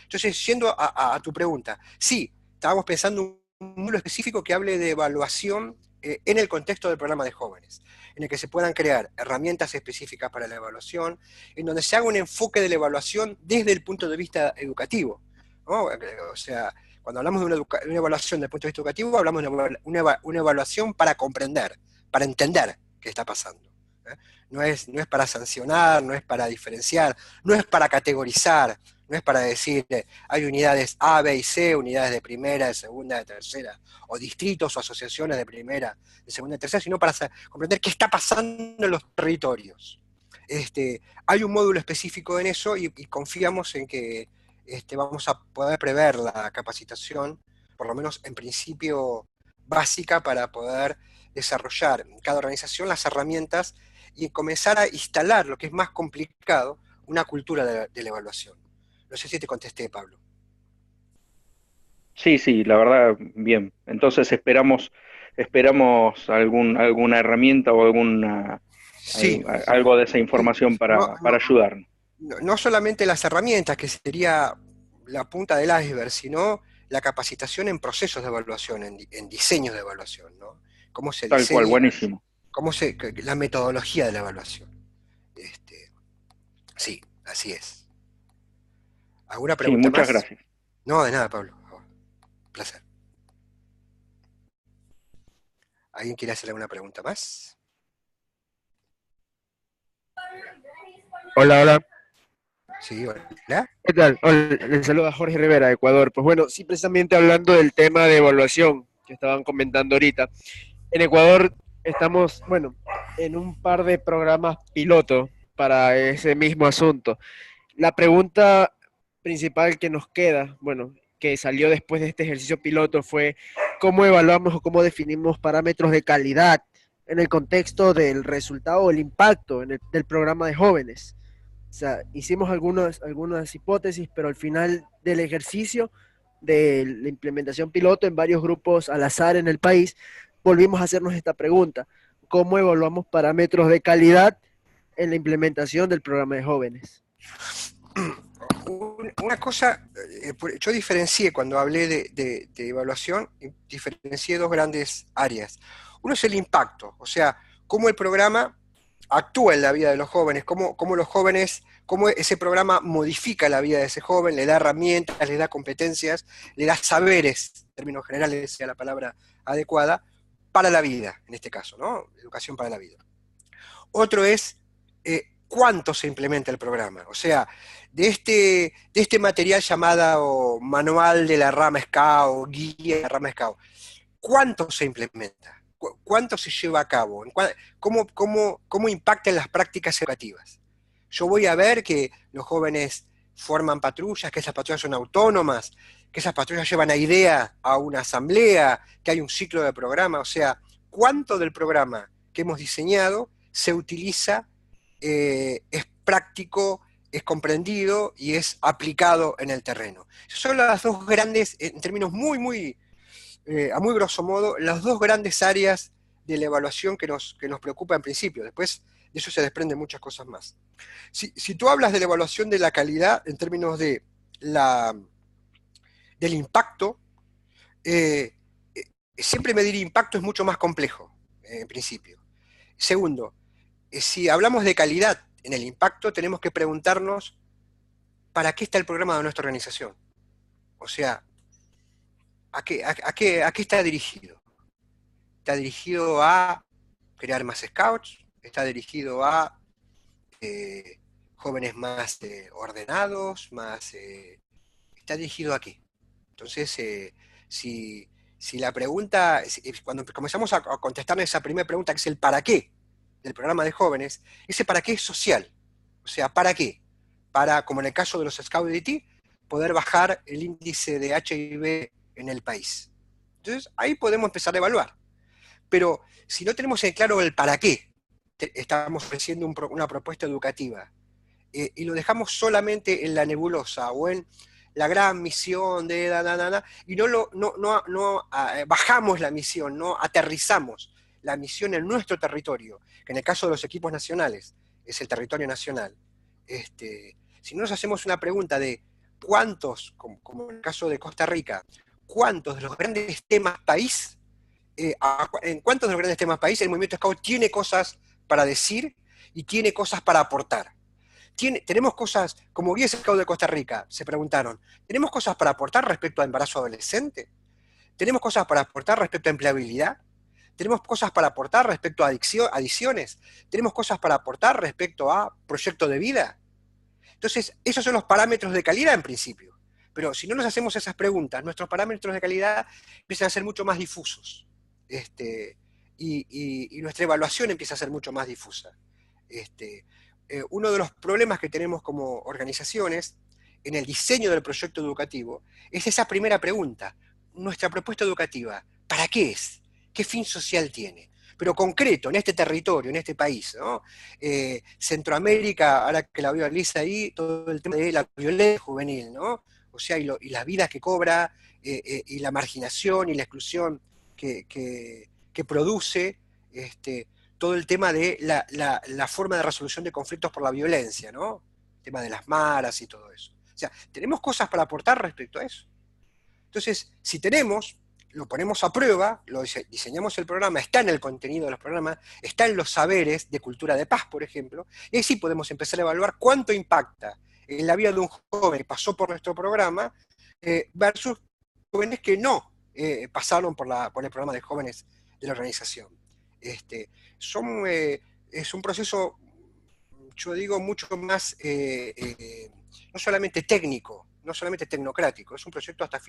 Entonces, yendo a tu pregunta, sí, estábamos pensando un módulo específico que hable de evaluación en el contexto del programa de jóvenes, en el que se puedan crear herramientas específicas para la evaluación, en donde se haga un enfoque de la evaluación desde el punto de vista educativo, ¿no? O sea, cuando hablamos de una evaluación desde el punto de vista educativo, hablamos de una evaluación para comprender, para entender qué está pasando. ¿Eh? No es para sancionar, no es para diferenciar, no es para categorizar, no es para decir hay unidades A, B y C, unidades de primera, de segunda, de tercera, o distritos o asociaciones de primera, de segunda y tercera, sino para comprender qué está pasando en los territorios. Hay un módulo específico en eso y confiamos en que vamos a poder prever la capacitación, por lo menos en principio básica, para poder desarrollar en cada organización las herramientas y comenzar a instalar lo que es más complicado, una cultura de la evaluación. No sé si te contesté, Pablo. Sí, sí, la verdad, bien. Entonces esperamos alguna herramienta o Sí, algo de esa información no, para ayudarnos. no solamente las herramientas, que sería la punta del iceberg, sino la capacitación en procesos de evaluación, en diseños de evaluación, ¿no? Cómo se Tal cual, diseña, buenísimo. la metodología de la evaluación. Este, sí, así es. ¿Alguna Sí, pregunta muchas más? gracias. No, de nada, Pablo. Un placer. ¿Alguien quiere hacer alguna pregunta más? Hola, hola. Sí, hola. ¿Qué tal? Hola, les saluda Jorge Rivera, de Ecuador. Pues bueno, sí, precisamente hablando del tema de evaluación que estaban comentando ahorita. En Ecuador estamos, bueno, en un par de programas piloto para ese mismo asunto. La pregunta principal que nos queda, bueno, que salió después de este ejercicio piloto fue cómo evaluamos o cómo definimos parámetros de calidad en el contexto del resultado o el impacto del programa de jóvenes. O sea, hicimos algunas hipótesis, pero al final del ejercicio de la implementación piloto en varios grupos al azar en el país, volvimos a hacernos esta pregunta: ¿cómo evaluamos parámetros de calidad en la implementación del programa de jóvenes? Una cosa, yo diferencié cuando hablé de evaluación, diferencié dos grandes áreas. Uno es el impacto, o sea, cómo el programa actúa en la vida de los jóvenes, cómo los jóvenes, cómo ese programa modifica la vida de ese joven, le da herramientas, le da competencias, le da saberes, en términos generales sea la palabra adecuada, para la vida, en este caso, ¿no? Educación para la vida. Otro es cuánto se implementa el programa. O sea, de este material llamado Manual de la Rama SCA o Guía de la Rama SCA, ¿cuánto se implementa? ¿Cuánto se lleva a cabo? ¿Cómo impacta en las prácticas educativas? Yo voy a ver que los jóvenes forman patrullas, que esas patrullas son autónomas, que esas patrullas llevan a idea a una asamblea, que hay un ciclo de programa, o sea, ¿cuánto del programa que hemos diseñado se utiliza, es práctico, es comprendido y es aplicado en el terreno? Esas son las dos grandes, en términos a muy grosso modo, las dos grandes áreas de la evaluación que nos preocupa en principio. Después de eso se desprenden muchas cosas más. Si tú hablas de la evaluación de la calidad en términos del impacto, eh, siempre medir impacto es mucho más complejo, en principio. Segundo, si hablamos de calidad en el impacto, tenemos que preguntarnos ¿para qué está el programa de nuestra organización? O sea, ¿a qué está dirigido? ¿Está dirigido a crear más scouts? ¿Está dirigido a jóvenes más ordenados? ¿Está dirigido a qué? Entonces, si, si la pregunta, cuando comenzamos a contestar esa primera pregunta, que es el para qué del programa de jóvenes, ese para qué es social. O sea, ¿para qué? Para, como en el caso de los Scouts de IT, poder bajar el índice de HIV en el país. Entonces, ahí podemos empezar a evaluar. Pero si no tenemos en claro el para qué estamos ofreciendo una propuesta educativa, y lo dejamos solamente en la nebulosa o en la gran misión de y no bajamos la misión, no aterrizamos la misión en nuestro territorio, que en el caso de los equipos nacionales es el territorio nacional. Si no nos hacemos una pregunta de cuántos, como en el caso de Costa Rica, cuántos de los grandes temas país, en cuántos de los grandes temas país el movimiento Scout tiene cosas para decir y tiene cosas para aportar. Tenemos cosas, como Guía Scout de Costa Rica, se preguntaron, ¿tenemos cosas para aportar respecto a embarazo adolescente? ¿Tenemos cosas para aportar respecto a empleabilidad? ¿Tenemos cosas para aportar respecto a adiciones? ¿Tenemos cosas para aportar respecto a proyecto de vida? Entonces, esos son los parámetros de calidad en principio. Pero si no nos hacemos esas preguntas, nuestros parámetros de calidad empiezan a ser mucho más difusos. Y nuestra evaluación empieza a ser mucho más difusa. Uno de los problemas que tenemos como organizaciones en el diseño del proyecto educativo es esa primera pregunta. Nuestra propuesta educativa, ¿para qué es? ¿Qué fin social tiene? Pero concreto, en este territorio, en este país, ¿no? Centroamérica, ahora que la veo a Lisa ahí, todo el tema de la violencia juvenil, ¿no? O sea, y las vidas que cobra, y la marginación y la exclusión que produce, todo el tema de la forma de resolución de conflictos por la violencia, ¿no? El tema de las maras y todo eso. O sea, tenemos cosas para aportar respecto a eso. Entonces, si tenemos, lo ponemos a prueba, diseñamos el programa, está en el contenido de los programas, está en los saberes de cultura de paz, por ejemplo, y ahí sí podemos empezar a evaluar cuánto impacta en la vida de un joven que pasó por nuestro programa, versus jóvenes que no pasaron por el programa de jóvenes de la organización. Este, es un proceso, yo digo, mucho más, no solamente técnico, no solamente tecnocrático, es un proyecto hasta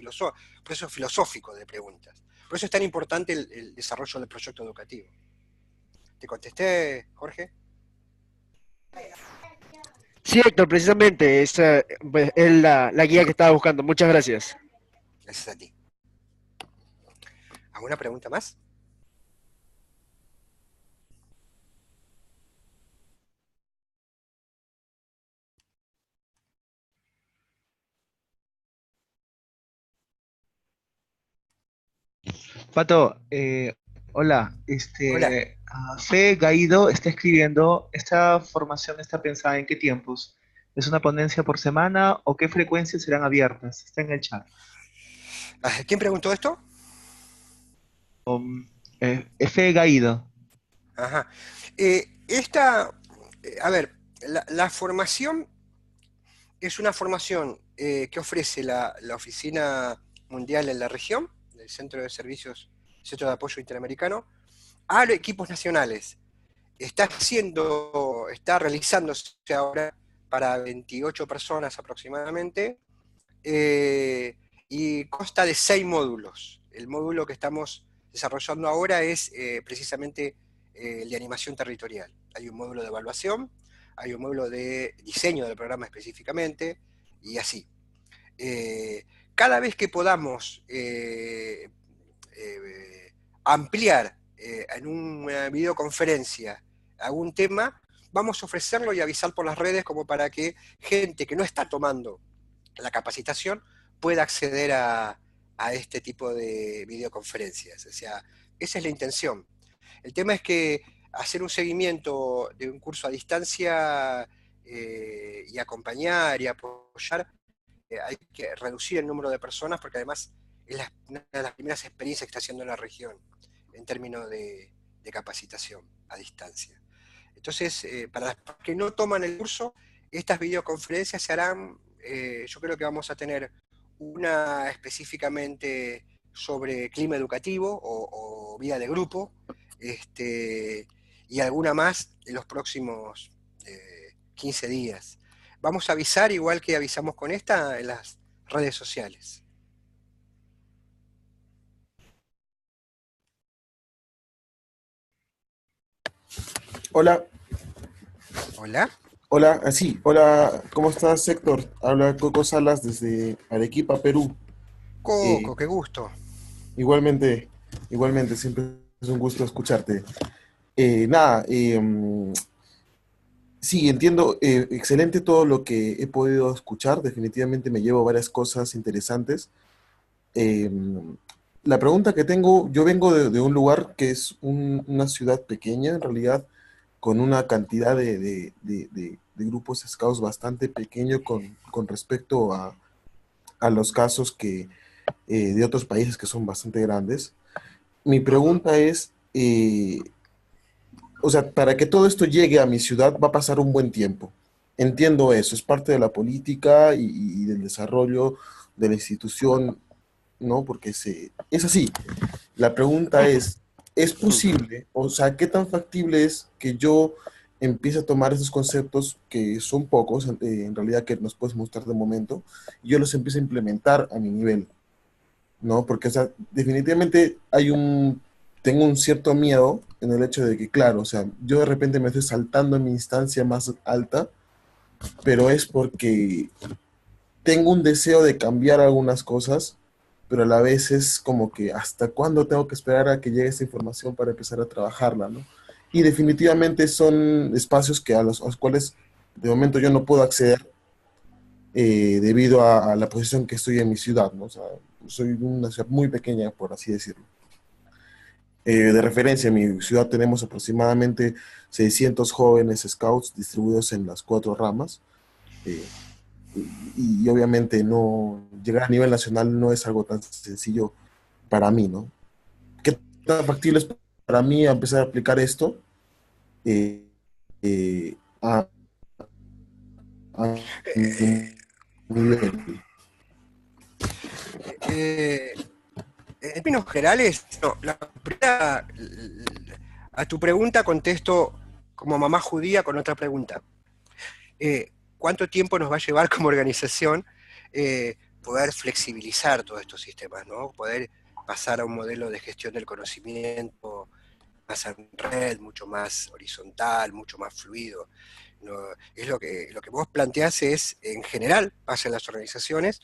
proceso filosófico de preguntas. Por eso es tan importante el desarrollo del proyecto educativo. ¿Te contesté, Jorge? Sí, Héctor, precisamente, esa pues, es la guía que estaba buscando. Muchas gracias. Gracias a ti. ¿Alguna pregunta más? Pato, Hola, Hola. Fe Gaido está escribiendo, ¿esta formación está pensada en qué tiempos? ¿Es una ponencia por semana o qué frecuencias serán abiertas? Está en el chat. ¿Quién preguntó esto? Fe Gaido. Ajá. A ver, la formación es una formación que ofrece la Oficina Mundial en la región, del Centro de Servicios, Centro de Apoyo Interamericano, a los equipos nacionales. Está realizándose ahora para 28 personas aproximadamente, eh, y consta de 6 módulos. El módulo que estamos desarrollando ahora es precisamente el de animación territorial. Hay un módulo de evaluación, hay un módulo de diseño del programa específicamente, y así. Eh, Cada vez que podamos ampliar en una videoconferencia algún tema, vamos a ofrecerlo y avisar por las redes como para que gente que no está tomando la capacitación pueda acceder a este tipo de videoconferencias. O sea, esa es la intención. El tema es que hacer un seguimiento de un curso a distancia y acompañar y apoyar, hay que reducir el número de personas porque además es una de las primeras experiencias que está haciendo la región en términos de capacitación a distancia. Entonces, para los que no toman el curso, estas videoconferencias se harán, yo creo que vamos a tener una específicamente sobre clima educativo o vida de grupo, y alguna más en los próximos 15 días. Vamos a avisar, igual que avisamos con esta, en las redes sociales. Hola, Hola, hola, sí, hola, ¿cómo estás, Héctor? Habla Coco Salas desde Arequipa, Perú. Eh, Coco, qué gusto. igualmente, igualmente, siempre es un gusto escucharte. Nada, sí, entiendo, excelente todo lo que he podido escuchar, definitivamente me llevo varias cosas interesantes. Eh, la pregunta que tengo, yo vengo de un lugar que es una ciudad pequeña, en realidad, con una cantidad de grupos scouts bastante pequeño con respecto a los casos de otros países que son bastante grandes. Mi Ujú. pregunta es, o sea, para que todo esto llegue a mi ciudad va a pasar un buen tiempo. Entiendo eso, es parte de la política y del desarrollo de la institución, ¿no? Porque es así. La pregunta ¿es posible? O sea, ¿qué tan factible es que yo empiece a tomar esos conceptos, que son pocos, en realidad que nos puedes mostrar de momento, y yo los empiece a implementar a mi nivel, ¿no? Porque, o sea, definitivamente tengo un cierto miedo en el hecho de que, claro, o sea, yo de repente me estoy saltando en mi instancia más alta, pero es porque tengo un deseo de cambiar algunas cosas, pero a la vez es como que hasta cuándo tengo que esperar a que llegue esta información para empezar a trabajarla, ¿no? Y definitivamente son espacios a los cuales de momento yo no puedo acceder, debido a la posición que estoy en mi ciudad, ¿no? O sea, soy una ciudad muy pequeña, por así decirlo. De referencia, en mi ciudad tenemos aproximadamente 600 jóvenes scouts distribuidos en las 4 ramas. eh, y obviamente no llegar a nivel nacional no es algo tan sencillo para mí, ¿no? ¿Qué tan factible es para mí empezar a aplicar esto eh, eh, a, a Eh, mi nivel? eh, en términos generales, no, a tu pregunta contesto como mamá judía con otra pregunta. ¿Cuánto tiempo nos va a llevar como organización poder flexibilizar todos estos sistemas, ¿no? Poder pasar a un modelo de gestión del conocimiento más en red, mucho más horizontal, mucho más fluido. ¿No? Es lo que vos planteás es, en general, pasa en las organizaciones,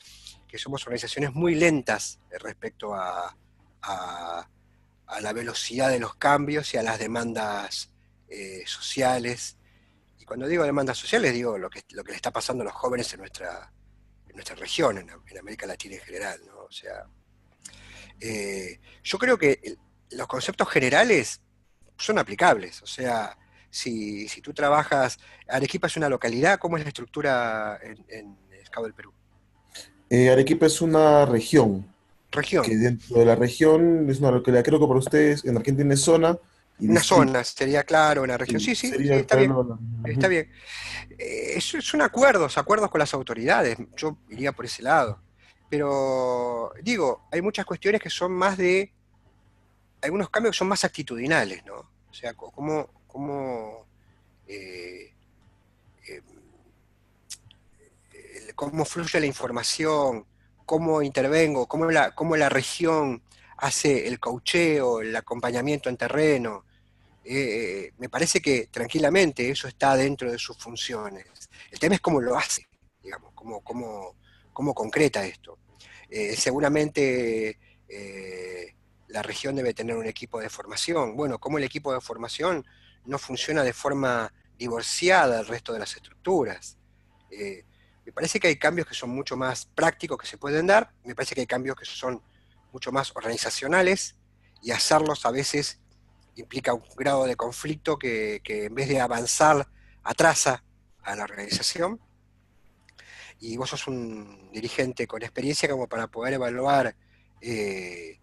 que somos organizaciones muy lentas respecto a, a la velocidad de los cambios y a las demandas sociales. Y cuando digo demandas sociales, digo lo que le está pasando a los jóvenes en nuestra región, en América Latina en general, ¿no? O sea, yo creo que los conceptos generales son aplicables. O sea, si tú trabajas, Arequipa es una localidad, ¿cómo es la estructura en el Cabo del Perú? Arequipa es una región, que Región. dentro de la región es una localidad, creo que para ustedes en Argentina es zona y Una distrito. zona, sería claro, una región. Sí, Sí, sí, sí, sería el está bien. terreno Está bien. Son acuerdos, acuerdos con las autoridades. Yo iría por ese lado. Pero digo, hay muchas cuestiones que son más de, algunos cambios que son más actitudinales, ¿no? O sea, eh, eh, cómo fluye la información, cómo intervengo, cómo la región hace el coacheo, el acompañamiento en terreno. Me parece que tranquilamente eso está dentro de sus funciones. El tema es cómo lo hace, digamos, cómo concreta esto. Seguramente la región debe tener un equipo de formación. Bueno, cómo el equipo de formación no funciona de forma divorciada del resto de las estructuras. Eh, Me parece que hay cambios que son mucho más prácticos que se pueden dar, me parece que hay cambios que son mucho más organizacionales y hacerlos a veces implica un grado de conflicto que en vez de avanzar atrasa a la organización, y vos sos un dirigente con experiencia como para poder evaluar eh,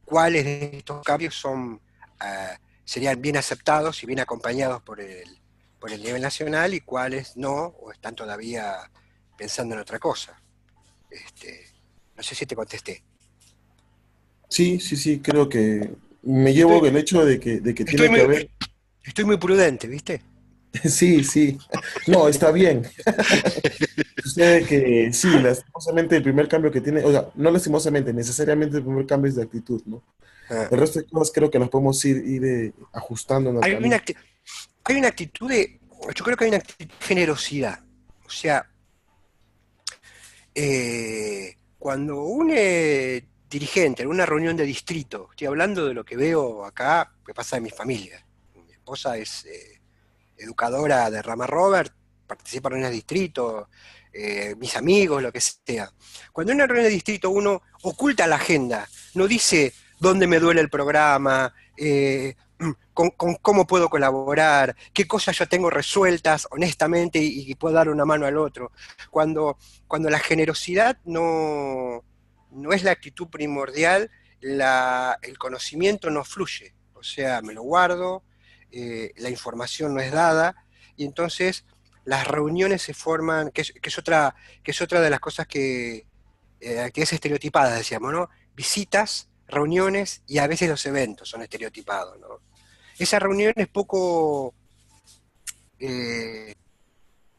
cuáles de estos cambios serían bien aceptados y bien acompañados por el nivel nacional y cuáles no, o están todavía pensando en otra cosa. Este, no sé si te contesté. Sí, sí, sí, creo que me llevo Estoy, el hecho de que estoy, tiene que muy, haber, estoy muy prudente, ¿viste? sí, sí, no, está bien. Sucede que sí, lastimosamente el primer cambio que tiene, o sea, no lastimosamente, necesariamente el primer cambio es de actitud, ¿no? Ah. El resto de cosas creo que las podemos ir ajustando en el Hay una, camino. hay una actitud de, yo creo que hay una actitud de generosidad. O sea, cuando un dirigente en una reunión de distrito, estoy hablando de lo que veo acá, que pasa en mi familia. Mi esposa es educadora de Rama Robert, participa en reuniones de distrito, mis amigos, lo que sea. Cuando en una reunión de distrito uno oculta la agenda, no dice dónde me duele el programa, con cómo puedo colaborar, qué cosas yo tengo resueltas honestamente y puedo dar una mano al otro. Cuando la generosidad no es la actitud primordial, el conocimiento no fluye. O sea, me lo guardo, la información no es dada, y entonces las reuniones se forman, que es otra de las cosas que, actividades estereotipadas, decíamos, ¿no? Visitas, reuniones y a veces los eventos son estereotipados, ¿no? Esa reunión es eh,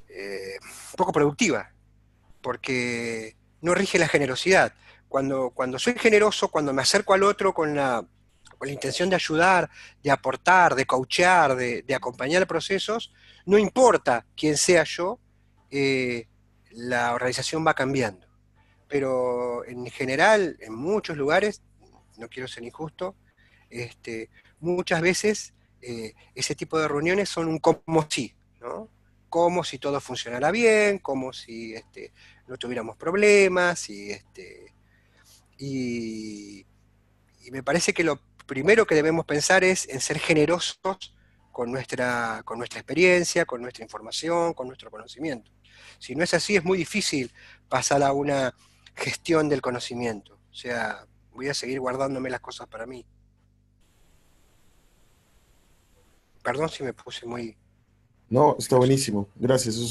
eh, poco productiva, porque no rige la generosidad. Cuando soy generoso, cuando me acerco al otro con la intención de ayudar, de aportar, de coachear, de acompañar procesos, no importa quién sea yo, eh, la organización va cambiando. Pero en general, en muchos lugares, no quiero ser injusto, este, muchas veces ese tipo de reuniones son un como si, ¿no? Como si todo funcionara bien, como si no tuviéramos problemas, y, y me parece que lo primero que debemos pensar es en ser generosos con nuestra experiencia, con nuestra información, con nuestro conocimiento. Si no es así, es muy difícil pasar a una gestión del conocimiento. O sea, voy a seguir guardándome las cosas para mí. Perdón si me puse muy No, está filosófico. buenísimo, gracias, eso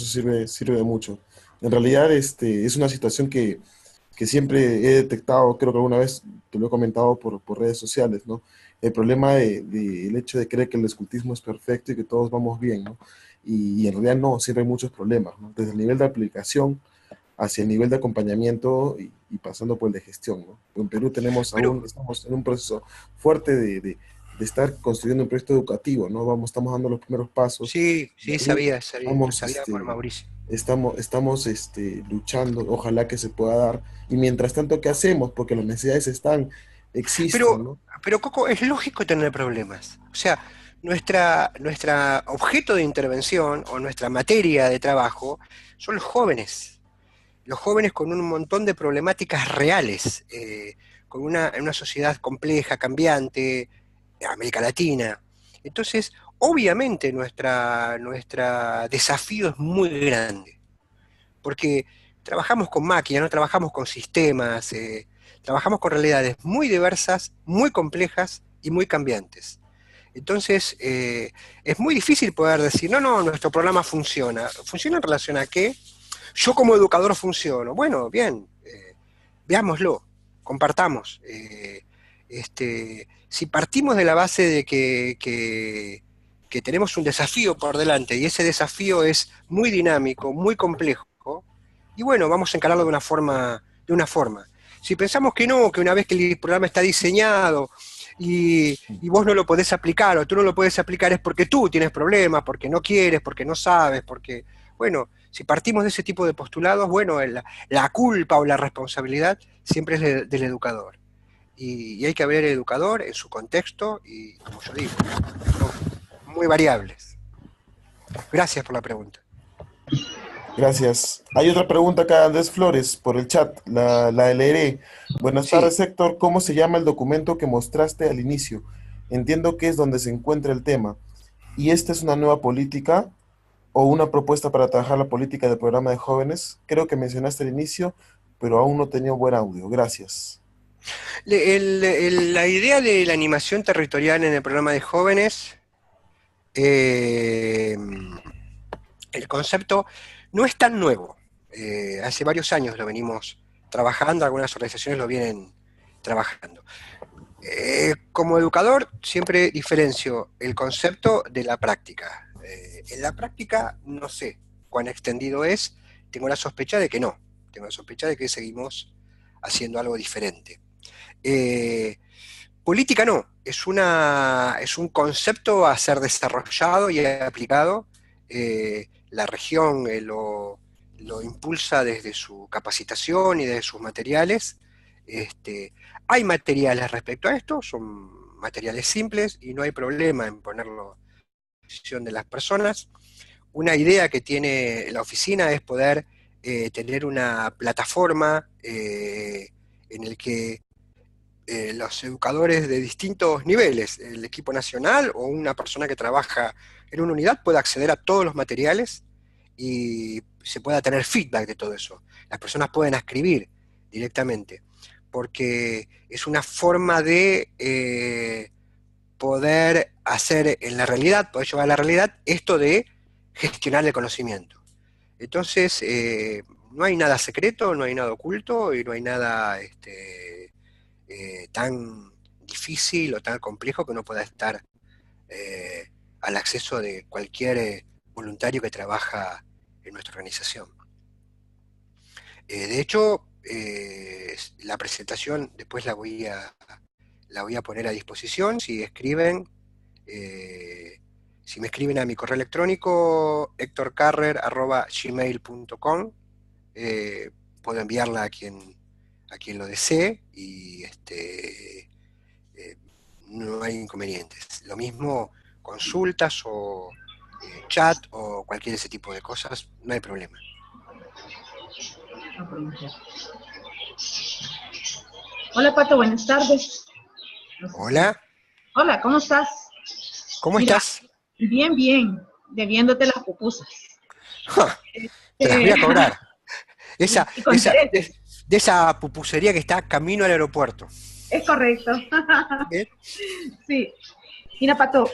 sirve de mucho. En realidad, es una situación que siempre he detectado, creo que alguna vez te lo he comentado por redes sociales, ¿no? El problema el hecho de creer que el escultismo es perfecto y que todos vamos bien, ¿no? Y en realidad no, siempre hay muchos problemas, ¿no? Desde el nivel de aplicación hacia el nivel de acompañamiento y pasando por el de gestión, ¿no? En Perú Pero, estamos en un proceso fuerte de estar construyendo un proyecto educativo, ¿no? Estamos dando los primeros pasos. sí, Y sí, ahí lo estamos, sabía por Mauricio. luchando, ojalá que se pueda dar. Y mientras tanto, ¿qué hacemos? Porque las necesidades existen, Pero, ¿no? pero Coco, es lógico tener problemas. O sea, nuestra objeto de intervención o nuestra materia de trabajo son los jóvenes con un montón de problemáticas reales, en una sociedad compleja, cambiante. América Latina. Entonces, obviamente nuestra desafío es muy grande, porque trabajamos con máquinas, no trabajamos con sistemas, trabajamos con realidades muy diversas, muy complejas y muy cambiantes. Entonces, es muy difícil poder decir, no, nuestro programa funciona. ¿Funciona en relación a qué? Yo como educador funciono. Bueno, bien, veámoslo, compartamos. Si partimos de la base de que tenemos un desafío por delante y ese desafío es muy dinámico, muy complejo, y bueno, vamos a encararlo de una forma. Si pensamos que no, que una vez que el programa está diseñado y vos no lo podés aplicar o tú no lo puedes aplicar es porque tú tienes problemas, porque no quieres, porque no sabes, porque, bueno, si partimos de ese tipo de postulados, bueno, la culpa o la responsabilidad siempre es del educador. Y hay que ver el educador en su contexto y, como yo digo, son muy variables. Gracias por la pregunta. Gracias. Hay otra pregunta acá, Andrés Flores, por el chat, la leeré. Buenas Sí, tardes, Héctor. ¿Cómo se llama el documento que mostraste al inicio? Entiendo que es donde se encuentra el tema. ¿Y esta es una nueva política o una propuesta para trabajar la política del programa de jóvenes? Creo que mencionaste al inicio, pero aún no tenía un buen audio. Gracias. la idea de la animación territorial en el programa de jóvenes, eh, el concepto no es tan nuevo. Hace varios años lo venimos trabajando, algunas organizaciones lo vienen trabajando. Como educador siempre diferencio el concepto de la práctica. En la práctica no sé cuán extendido es, tengo la sospecha de que no, tengo la sospecha de que seguimos haciendo algo diferente. Eh, Política no, es un concepto a ser desarrollado y aplicado. La región lo impulsa desde su capacitación y desde sus materiales. Hay materiales respecto a esto, son materiales simples y no hay problema en ponerlo a disposición de las personas. Una idea que tiene la oficina es poder tener una plataforma en el que los educadores de distintos niveles, el equipo nacional o una persona que trabaja en una unidad pueda acceder a todos los materiales y se pueda tener feedback de todo eso. Las personas pueden escribir directamente, porque es una forma de poder hacer en la realidad, poder llevar a la realidad esto de gestionar el conocimiento. Entonces, no hay nada secreto, no hay nada oculto y no hay nada tan difícil o tan complejo que no pueda estar eh, al acceso de cualquier voluntario que trabaja en nuestra organización. De hecho, la presentación después la voy a poner a disposición. Si me escriben a mi correo electrónico hectorcarrer@gmail.com, puedo enviarla a quien lo desee y no hay inconvenientes. Lo mismo consultas o chat o cualquier ese tipo de cosas, no hay problema. Hola Pato, buenas tardes. Hola, Hola, ¿cómo estás? ¿cómo Mira, estás? bien, bien, debiéndote las pupusas. ¡Ja! Te las voy a cobrar. Esa, Y con esa, intereses, de esa pupusería que está camino al aeropuerto. es correcto. Bien. Sí. Mira, Pato,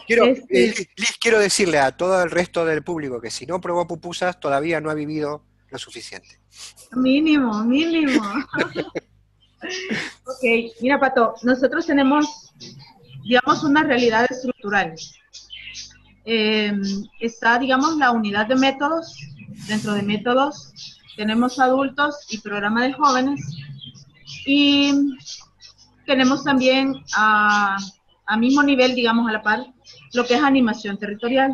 Liz, quiero decirle a todo el resto del público que si no probó pupusas todavía no ha vivido lo suficiente. mínimo, mínimo. Ok, mira, Pato, nosotros tenemos, digamos, unas realidades estructurales. Está, digamos, la unidad de métodos. Dentro de métodos tenemos adultos y programa de jóvenes. Y tenemos también a mismo nivel, digamos, a la par, lo que es animación territorial.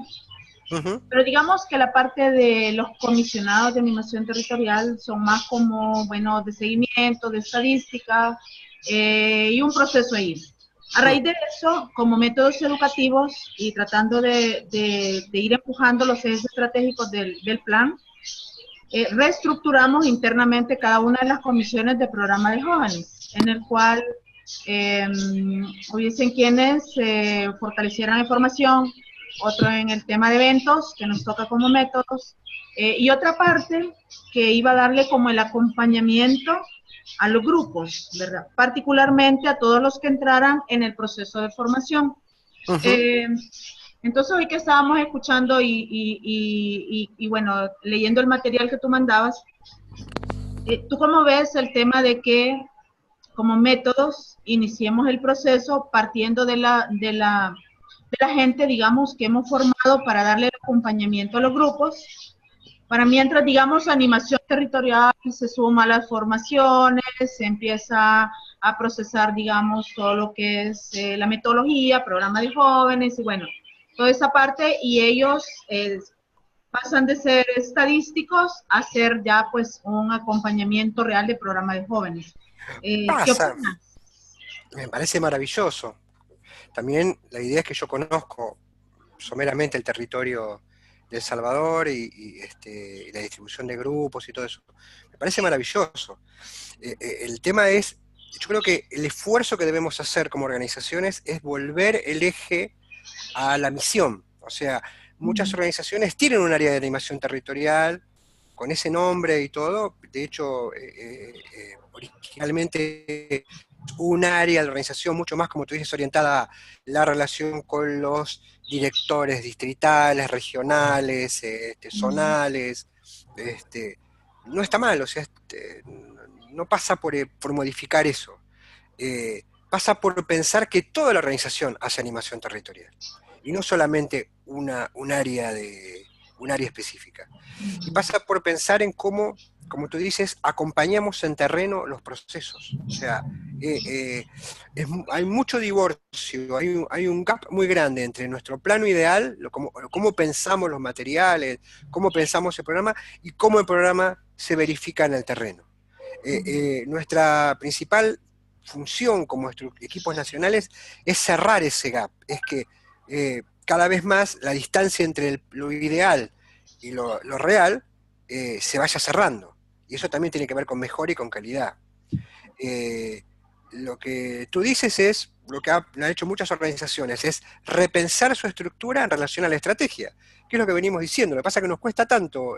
Pero digamos que la parte de los comisionados de animación territorial son más como, bueno, de seguimiento, de estadística y un proceso ahí. A raíz de eso, como métodos educativos y tratando de ir empujando los ejes estratégicos del plan, reestructuramos internamente cada una de las comisiones de programa de jóvenes, en el cual hubiesen quienes fortalecieran la información, otro en el tema de eventos, que nos toca como métodos, y otra parte que iba a darle como el acompañamiento a los grupos, ¿verdad? Particularmente a todos los que entraran en el proceso de formación. Entonces, hoy que estábamos escuchando y bueno, leyendo el material que tú mandabas, ¿tú cómo ves el tema de que como métodos iniciemos el proceso partiendo de la gente, digamos, que hemos formado para darle el acompañamiento a los grupos? Para mientras, digamos, animación territorial se suma a las formaciones, se empieza a procesar, digamos, todo lo que es la metodología, programa de jóvenes, y bueno, toda esa parte, y ellos pasan de ser estadísticos a ser ya, pues, un acompañamiento real de programa de jóvenes. ¿Qué opinas? Me parece maravilloso. También la idea es que yo conozco someramente el territorio de El Salvador y la distribución de grupos y todo eso. Me parece maravilloso. El tema es, yo creo que el esfuerzo que debemos hacer como organizaciones es volver el eje a la misión. O sea, muchas organizaciones tienen un área de animación territorial con ese nombre y todo. De hecho, originalmente un área de la organización mucho más, como tú dices, orientada a la relación con los directores distritales, regionales, zonales. No está mal, o sea, no pasa por modificar eso. Pasa por pensar que toda la organización hace animación territorial y no solamente un área específica. Y pasa por pensar en cómo, como tú dices, acompañamos en terreno los procesos. O sea, hay mucho divorcio, hay un gap muy grande entre nuestro plano ideal, cómo pensamos los materiales, cómo pensamos el programa y cómo el programa se verifica en el terreno. Nuestra principal función como equipos nacionales es cerrar ese gap, es que cada vez más la distancia entre lo ideal y lo real se vaya cerrando. Y eso también tiene que ver con mejora y con calidad. Lo que tú dices es, lo que han hecho muchas organizaciones, es repensar su estructura en relación a la estrategia, que es lo que venimos diciendo. Lo que pasa es que nos cuesta tanto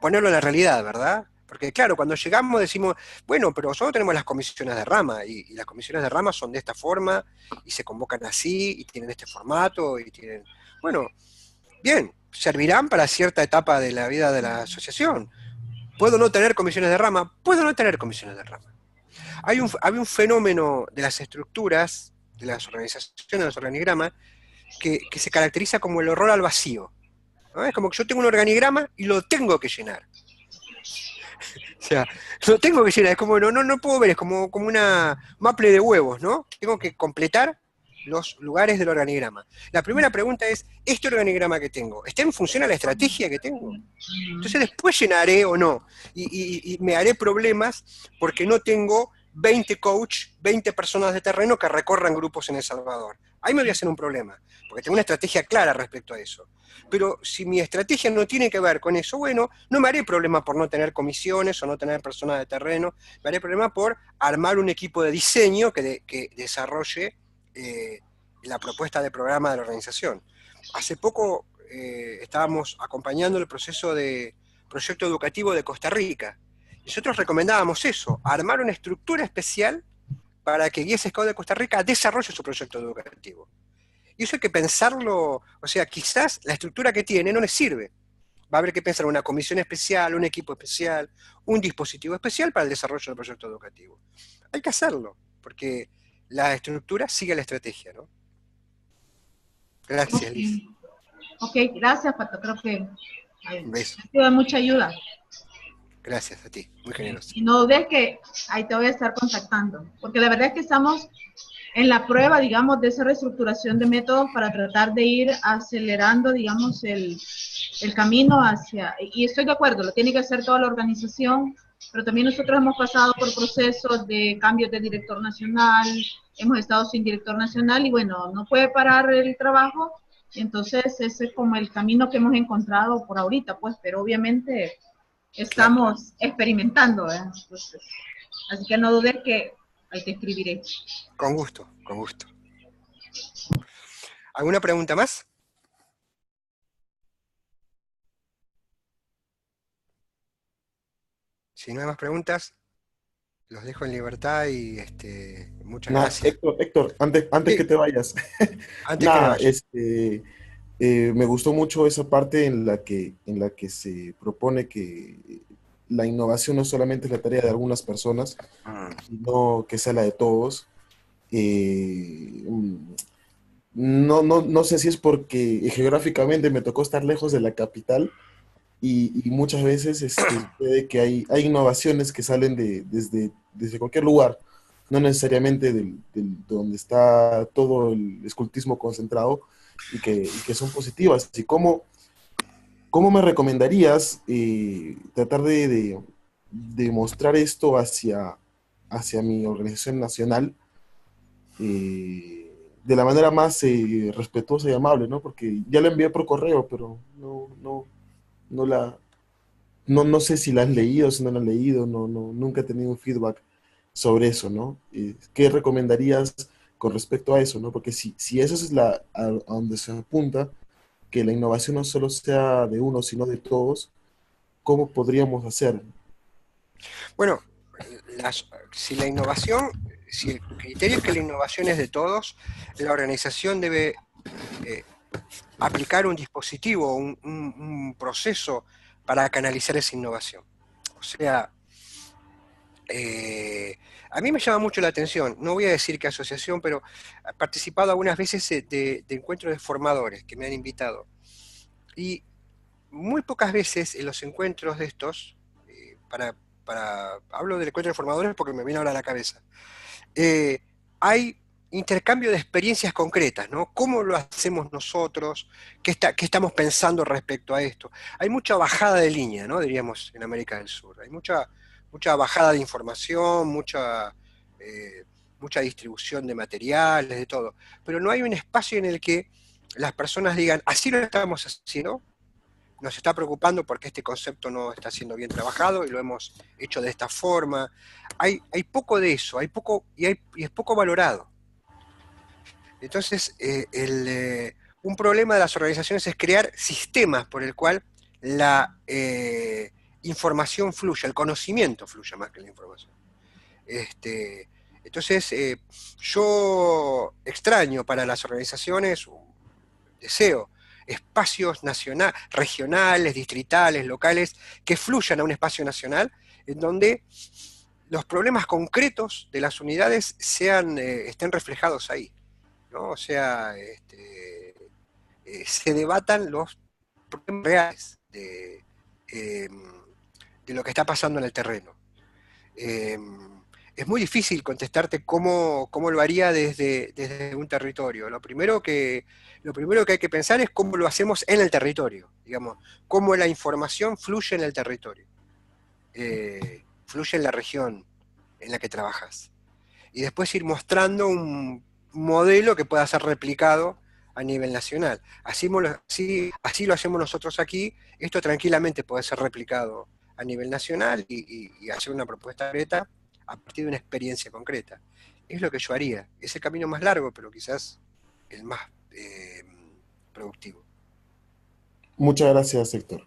ponerlo en la realidad, ¿verdad? Porque claro, cuando llegamos decimos, bueno, pero nosotros tenemos las comisiones de rama, y las comisiones de rama son de esta forma, y se convocan así, y tienen este formato, y tienen... Bueno, bien, servirán para cierta etapa de la vida de la asociación. ¿Puedo no tener comisiones de rama? Puedo no tener comisiones de rama. Había un fenómeno de las estructuras, de las organizaciones, de los organigramas, que se caracteriza como el horror al vacío, ¿no? Es como que yo tengo un organigrama y lo tengo que llenar. O sea, lo tengo que llenar, es como, no puedo ver, es como una maple de huevos, ¿no? Tengo que completar los lugares del organigrama. La primera pregunta es, ¿este organigrama que tengo, está en función a la estrategia que tengo? Entonces después llenaré o no, y me haré problemas porque no tengo 20 coach, 20 personas de terreno que recorran grupos en El Salvador. Ahí me voy a hacer un problema, porque tengo una estrategia clara respecto a eso. Pero si mi estrategia no tiene que ver con eso, bueno, no me haré problema por no tener comisiones o no tener personas de terreno, me haré problema por armar un equipo de diseño que desarrolle la propuesta de programa de la organización. Hace poco estábamos acompañando el proceso de proyecto educativo de Costa Rica. Nosotros recomendábamos eso, armar una estructura especial para que Guías Scout de Costa Rica desarrolle su proyecto educativo. Y eso hay que pensarlo, o sea, quizás la estructura que tiene no les sirve. Va a haber que pensar una comisión especial, un equipo especial, un dispositivo especial para el desarrollo del proyecto educativo. Hay que hacerlo, porque la estructura sigue la estrategia, ¿no? Gracias, Liz. Ok, gracias, Pato. Creo que Un beso. ha sido de mucha ayuda. Gracias a ti, muy generoso. Y no dudes que ahí te voy a estar contactando, porque la verdad es que estamos en la prueba, digamos, de esa reestructuración de métodos para tratar de ir acelerando, digamos, el camino hacia, y estoy de acuerdo, lo tiene que hacer toda la organización, pero también nosotros hemos pasado por procesos de cambios de director nacional, hemos estado sin director nacional y bueno, no puede parar el trabajo, y entonces ese es como el camino que hemos encontrado por ahorita, pues, pero obviamente estamos experimentando, ¿verdad? Entonces, así que no dudes que Ahí te escribiré. Con gusto, con gusto. ¿Alguna pregunta más? Si no hay más preguntas, los dejo en libertad y muchas Nada, gracias. Héctor, antes Sí, que te vayas, antes que me nada, vaya. me gustó mucho esa parte en la que se propone que la innovación no solamente es la tarea de algunas personas, Mm. sino que sea la de todos. No sé si es porque geográficamente me tocó estar lejos de la capital y muchas veces sucede que hay innovaciones que salen desde cualquier lugar, no necesariamente donde está todo el escultismo concentrado y que son positivas. ¿Y cómo me recomendarías tratar de mostrar esto hacia mi organización nacional? De la manera más respetuosa y amable, ¿no? Porque ya la envié por correo, pero no la, no sé si la has leído, si no la has leído, nunca he tenido un feedback sobre eso, ¿no? ¿Qué recomendarías con respecto a eso, ¿no? Porque si eso es a donde se apunta, que la innovación no solo sea de uno, sino de todos, ¿cómo podríamos hacer? Bueno, si la innovación, si el criterio es que la innovación es de todos, la organización debe eh, aplicar un dispositivo, un proceso para canalizar esa innovación. O sea, a mí me llama mucho la atención, no voy a decir qué asociación, pero he participado algunas veces de encuentros de formadores que me han invitado. Y muy pocas veces en los encuentros de estos, hablo del encuentro de formadores porque me viene ahora a la cabeza, eh, hay intercambio de experiencias concretas, ¿no? ¿Cómo lo hacemos nosotros? ¿Qué estamos pensando respecto a esto? Hay mucha bajada de línea, ¿no? Diríamos en América del Sur. Hay mucha bajada de información, eh, mucha distribución de materiales, de todo. Pero no hay un espacio en el que las personas digan, así lo estamos haciendo, nos está preocupando porque este concepto no está siendo bien trabajado y lo hemos hecho de esta forma. Hay poco de eso, hay poco y es poco valorado. Entonces, un problema de las organizaciones es crear sistemas por el cual la información fluya, el conocimiento fluya más que la información. Entonces, yo extraño para las organizaciones, deseo espacios regionales, distritales, locales, que fluyan a un espacio nacional, en donde los problemas concretos de las unidades estén reflejados ahí, ¿no? O sea, se debatan los problemas reales eh, de lo que está pasando en el terreno. Eh, es muy difícil contestarte cómo lo haría desde un territorio. Lo primero que hay que pensar es cómo lo hacemos en el territorio, digamos, cómo la información fluye en el territorio, fluye en la región en la que trabajas. Y después ir mostrando un modelo que pueda ser replicado a nivel nacional. Así lo hacemos nosotros aquí, esto tranquilamente puede ser replicado a nivel nacional y hacer una propuesta concreta a partir de una experiencia concreta. Es lo que yo haría. Es el camino más largo, pero quizás el más productivo. Muchas gracias, Héctor.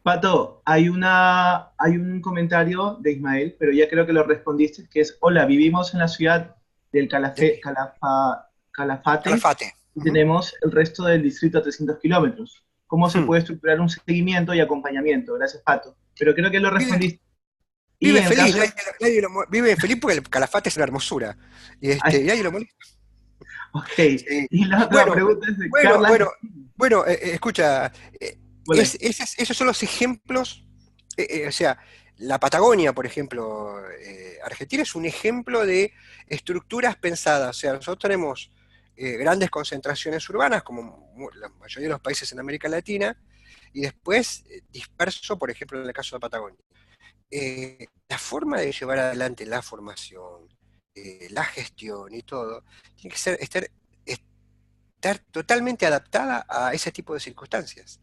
Pato, hay un comentario de Ismael, pero ya creo que lo respondiste, que es, hola, vivimos en la ciudad del Calafate Calafate. y tenemos el resto del distrito a 300 kilómetros. ¿Cómo se puede estructurar un seguimiento y acompañamiento? Gracias, Pato. Pero creo que lo Vive, respondiste. Y vive en el feliz, caso, vive feliz porque el Calafate es una hermosura. Y nadie lo molesta. ok, Sí. y la otra Bueno, pregunta es de bueno, Carla. bueno, bueno, escucha, Hola. esos son los ejemplos, o sea, la Patagonia, por ejemplo, Argentina es un ejemplo de estructuras pensadas, o sea, nosotros tenemos grandes concentraciones urbanas, como la mayoría de los países en América Latina, y después disperso, por ejemplo, en el caso de Patagonia. La forma de llevar adelante la formación, la gestión y todo, tiene que estar totalmente adaptada a ese tipo de circunstancias.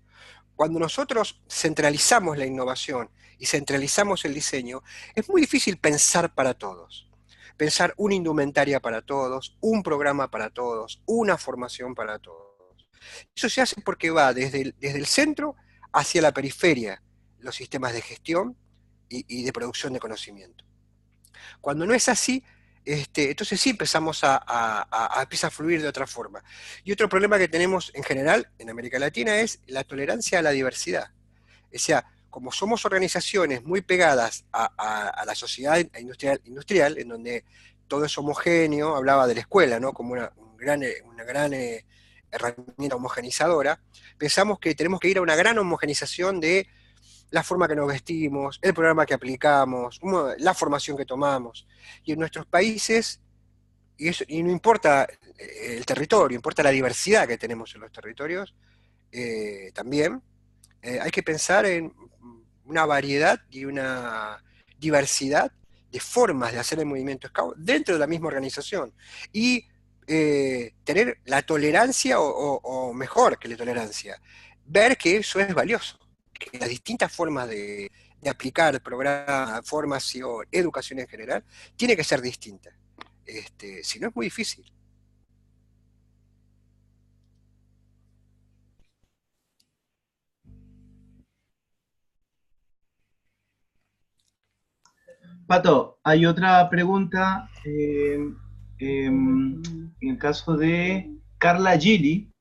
Cuando nosotros centralizamos la innovación y centralizamos el diseño, es muy difícil pensar para todos. pensar una indumentaria para todos, un programa para todos, una formación para todos. Eso se hace porque va desde el centro hacia la periferia, los sistemas de gestión y de producción de conocimiento. Cuando no es así, entonces sí empezamos empieza a fluir de otra forma. Y otro problema que tenemos en general en América Latina es la tolerancia a la diversidad. O sea, como somos organizaciones muy pegadas a la sociedad industrial, en donde todo es homogéneo, hablaba de la escuela, ¿no? Como una gran herramienta homogenizadora, pensamos que tenemos que ir a una gran homogenización de la forma que nos vestimos, el programa que aplicamos, la formación que tomamos. Y en nuestros países, y no importa el territorio, importa la diversidad que tenemos en los territorios, también, hay que pensar en una variedad y una diversidad de formas de hacer el movimiento Scout dentro de la misma organización. Y tener la tolerancia, o mejor que la tolerancia, ver que eso es valioso, que las distintas formas de aplicar programa, formación, educación en general, tiene que ser distinta. Si no es muy difícil. Pato, hay otra pregunta en el caso de Carla Gili.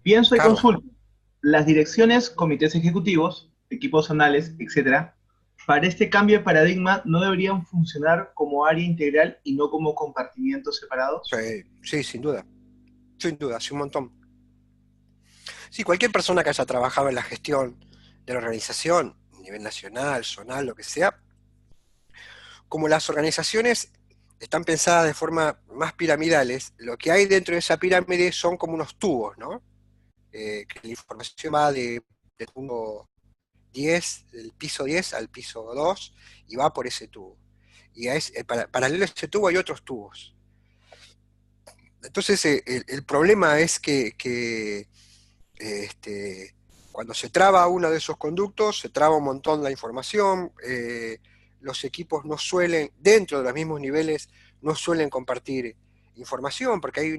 Pienso y Carla. consulto. Las direcciones, comités ejecutivos, equipos zonales, etcétera, para este cambio de paradigma no deberían funcionar como área integral y no como compartimientos separados. Sí, sin duda. Sin duda, sí, un montón. Sí, cualquier persona que haya trabajado en la gestión de la organización, a nivel nacional, zonal, lo que sea, como las organizaciones están pensadas de forma más piramidales, lo que hay dentro de esa pirámide son como unos tubos, ¿no? Que la información va del punto 10, del piso 10 al piso 2, y va por ese tubo. Y paralelo a ese tubo hay otros tubos. Entonces el problema es que cuando se traba uno de esos conductos, se traba un montón la información, los equipos no suelen, dentro de los mismos niveles, no suelen compartir información, porque hay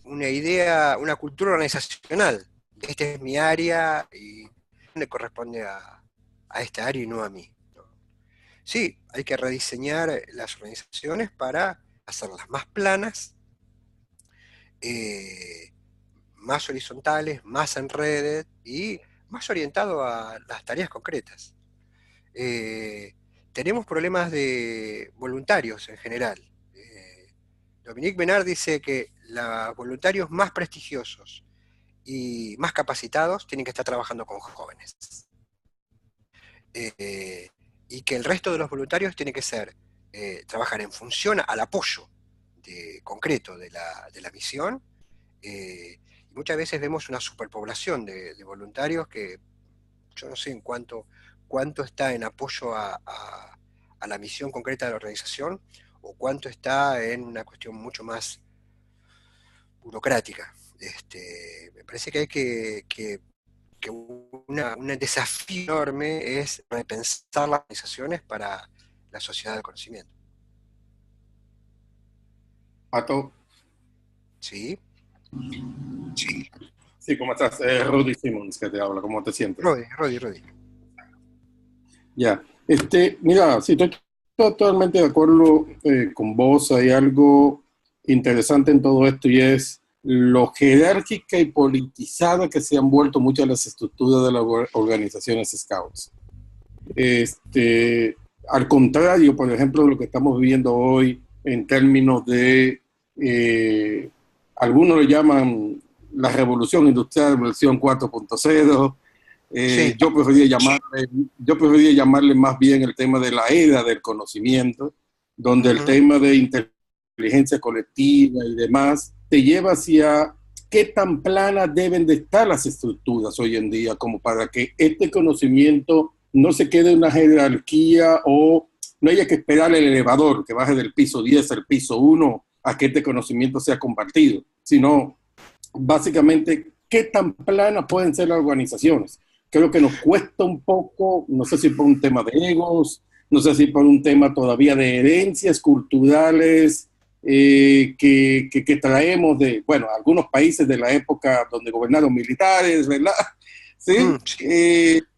una idea, una cultura organizacional. Esta es mi área y le corresponde a esta área y no a mí, ¿no? Sí, hay que rediseñar las organizaciones para hacerlas más planas, más horizontales, más en redes y más orientado a las tareas concretas. Tenemos problemas de voluntarios en general. Dominique Benard dice que los voluntarios más prestigiosos y más capacitados tienen que estar trabajando con jóvenes. Y que el resto de los voluntarios tiene que ser trabajar en función al apoyo concreto de la misión. Y muchas veces vemos una superpoblación de voluntarios que yo no sé en cuánto está en apoyo a la misión concreta de la organización, o cuánto está en una cuestión mucho más burocrática. Me parece que hay que un desafío enorme es repensar las organizaciones para la sociedad del conocimiento. Pato. Sí. Sí. Sí, ¿cómo estás? Rudy Simmons que te habla, ¿cómo te sientes? Rudy. Ya, mira, sí, estoy totalmente de acuerdo con vos. Hay algo interesante en todo esto y es lo jerárquica y politizada que se han vuelto muchas de las estructuras de las organizaciones Scouts. Al contrario, por ejemplo, de lo que estamos viviendo hoy en términos de, algunos lo llaman la revolución industrial versión 4.0, sí. Yo preferiría llamarle más bien el tema de la era del conocimiento, donde el tema de inteligencia colectiva y demás te lleva hacia qué tan planas deben de estar las estructuras hoy en día, como para que este conocimiento no se quede en una jerarquía o no haya que esperar el elevador que baje del piso 10 al piso 1 a que este conocimiento sea compartido, sino básicamente qué tan planas pueden ser las organizaciones. Creo que nos cuesta un poco, no sé si por un tema de egos, no sé si por un tema todavía de herencias culturales que traemos de, bueno, algunos países de la época donde gobernaron militares, ¿verdad? ¿Sí?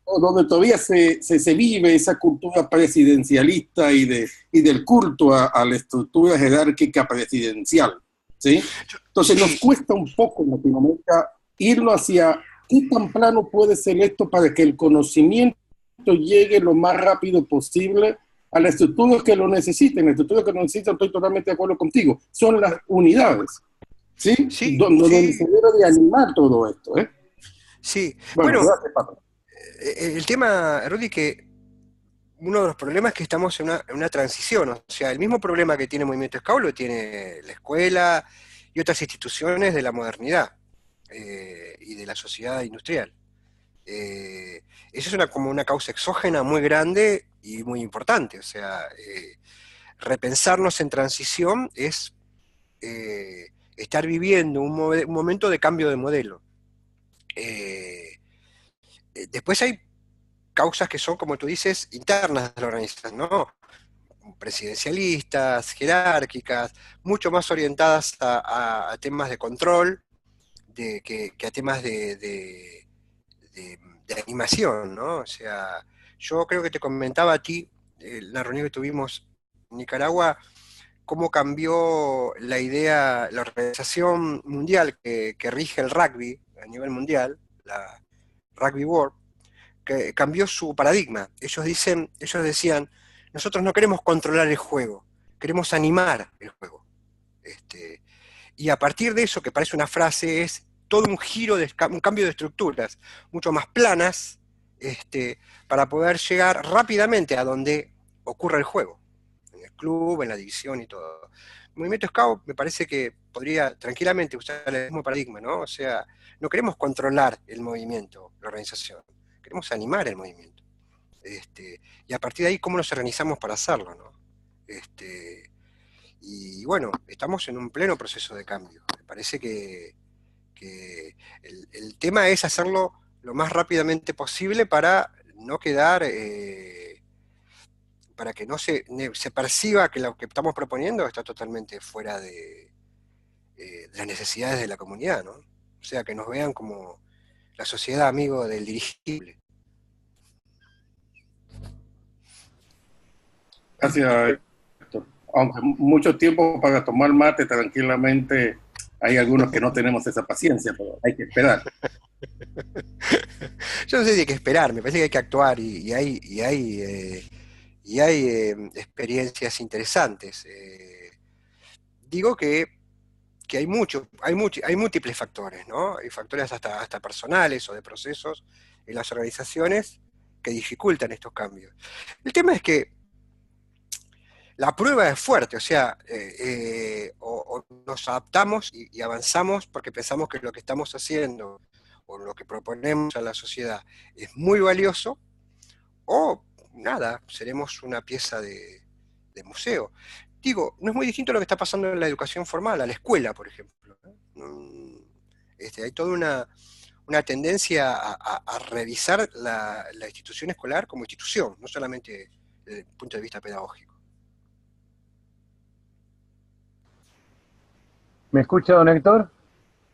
O donde todavía se vive esa cultura presidencialista y del culto a la estructura jerárquica presidencial, ¿sí? Entonces nos cuesta un poco en Latinoamérica irlo hacia qué tan plano puede ser esto para que el conocimiento llegue lo más rápido posible a la estructura que lo necesiten. La estructura que lo necesitan, estoy totalmente de acuerdo contigo, son las unidades, ¿sí? Sí, donde se debe de animar todo esto, ¿eh? Sí, bueno, bueno, gracias, el tema, Rudy, que uno de los problemas es que estamos en una transición, o sea, el mismo problema que tiene el Movimiento Scout lo tiene la escuela y otras instituciones de la modernidad y de la sociedad industrial. Eso es como una causa exógena muy grande y muy importante, o sea, repensarnos en transición es estar viviendo un momento de cambio de modelo. Después hay causas que son, como tú dices, internas de la organización, ¿no? Presidencialistas, jerárquicas, mucho más orientadas a temas de control que a temas de animación, ¿no? O sea, yo creo que te comentaba a ti, la reunión que tuvimos en Nicaragua, cómo cambió la idea, la organización mundial que rige el rugby a nivel mundial, la Rugby World, que cambió su paradigma. Ellos decían, nosotros no queremos controlar el juego, queremos animar el juego. Y a partir de eso, que parece una frase, es todo un giro, un cambio de estructuras, mucho más planas, para poder llegar rápidamente a donde ocurre el juego, en el club, en la división y todo. El movimiento Scout me parece que podría tranquilamente usar el mismo paradigma, ¿no? O sea, no queremos controlar el movimiento, la organización, queremos animar el movimiento. Y a partir de ahí, ¿cómo nos organizamos para hacerlo, ¿no? Y bueno, estamos en un pleno proceso de cambio. Me parece que el tema es hacerlo lo más rápidamente posible para no quedar, para que no se perciba que lo que estamos proponiendo está totalmente fuera de las necesidades de la comunidad, ¿no? O sea, que nos vean como la sociedad amigo del dirigible. Gracias, Héctor. Aunque mucho tiempo para tomar mate tranquilamente, hay algunos que no tenemos esa paciencia, pero hay que esperar. Yo no sé si hay que esperar, me parece que hay que actuar y hay experiencias interesantes. Digo que hay múltiples factores, ¿no? Hay factores hasta personales o de procesos en las organizaciones que dificultan estos cambios. El tema es que la prueba es fuerte, o sea, o nos adaptamos y avanzamos porque pensamos que lo que estamos haciendo o lo que proponemos a la sociedad es muy valioso, o nada, seremos una pieza de museo. Digo, no es muy distinto a lo que está pasando en la educación formal, a la escuela, por ejemplo. Hay toda una tendencia a revisar la institución escolar como institución, no solamente desde el punto de vista pedagógico. ¿Me escucha, don Héctor?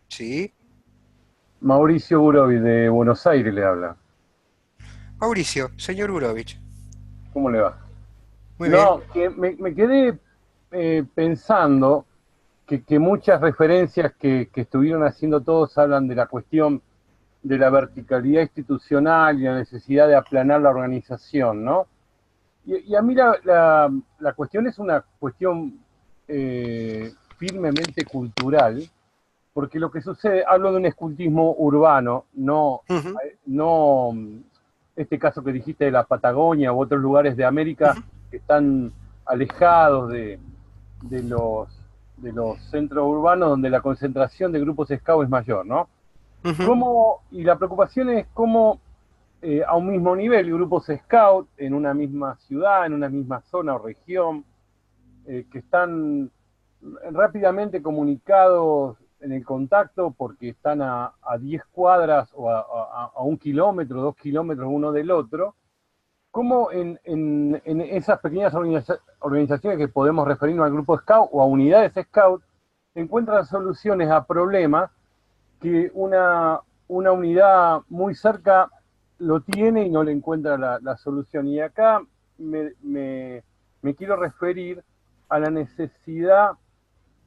Sí. Mauricio Burovic, de Buenos Aires, le habla. Mauricio, señor Burovic. ¿Cómo le va? Muy bien. No, que me quedé pensando que muchas referencias que estuvieron haciendo todos hablan de la cuestión de la verticalidad institucional y la necesidad de aplanar la organización, ¿no? Y a mí la cuestión es una cuestión firmemente cultural, porque lo que sucede, hablo de un escultismo urbano, no este caso que dijiste de la Patagonia u otros lugares de América que están alejados de los centros urbanos donde la concentración de grupos scout es mayor, ¿no? Y la preocupación es cómo a un mismo nivel grupos scout en una misma ciudad, en una misma zona o región, que están rápidamente comunicados en el contacto porque están a 10 cuadras o a 1 kilómetro, 2 kilómetros uno del otro, ¿cómo en esas pequeñas organizaciones que podemos referirnos al grupo Scout o a unidades Scout, encuentran soluciones a problemas que una unidad muy cerca lo tiene y no le encuentra la solución? Y acá me quiero referir a la necesidad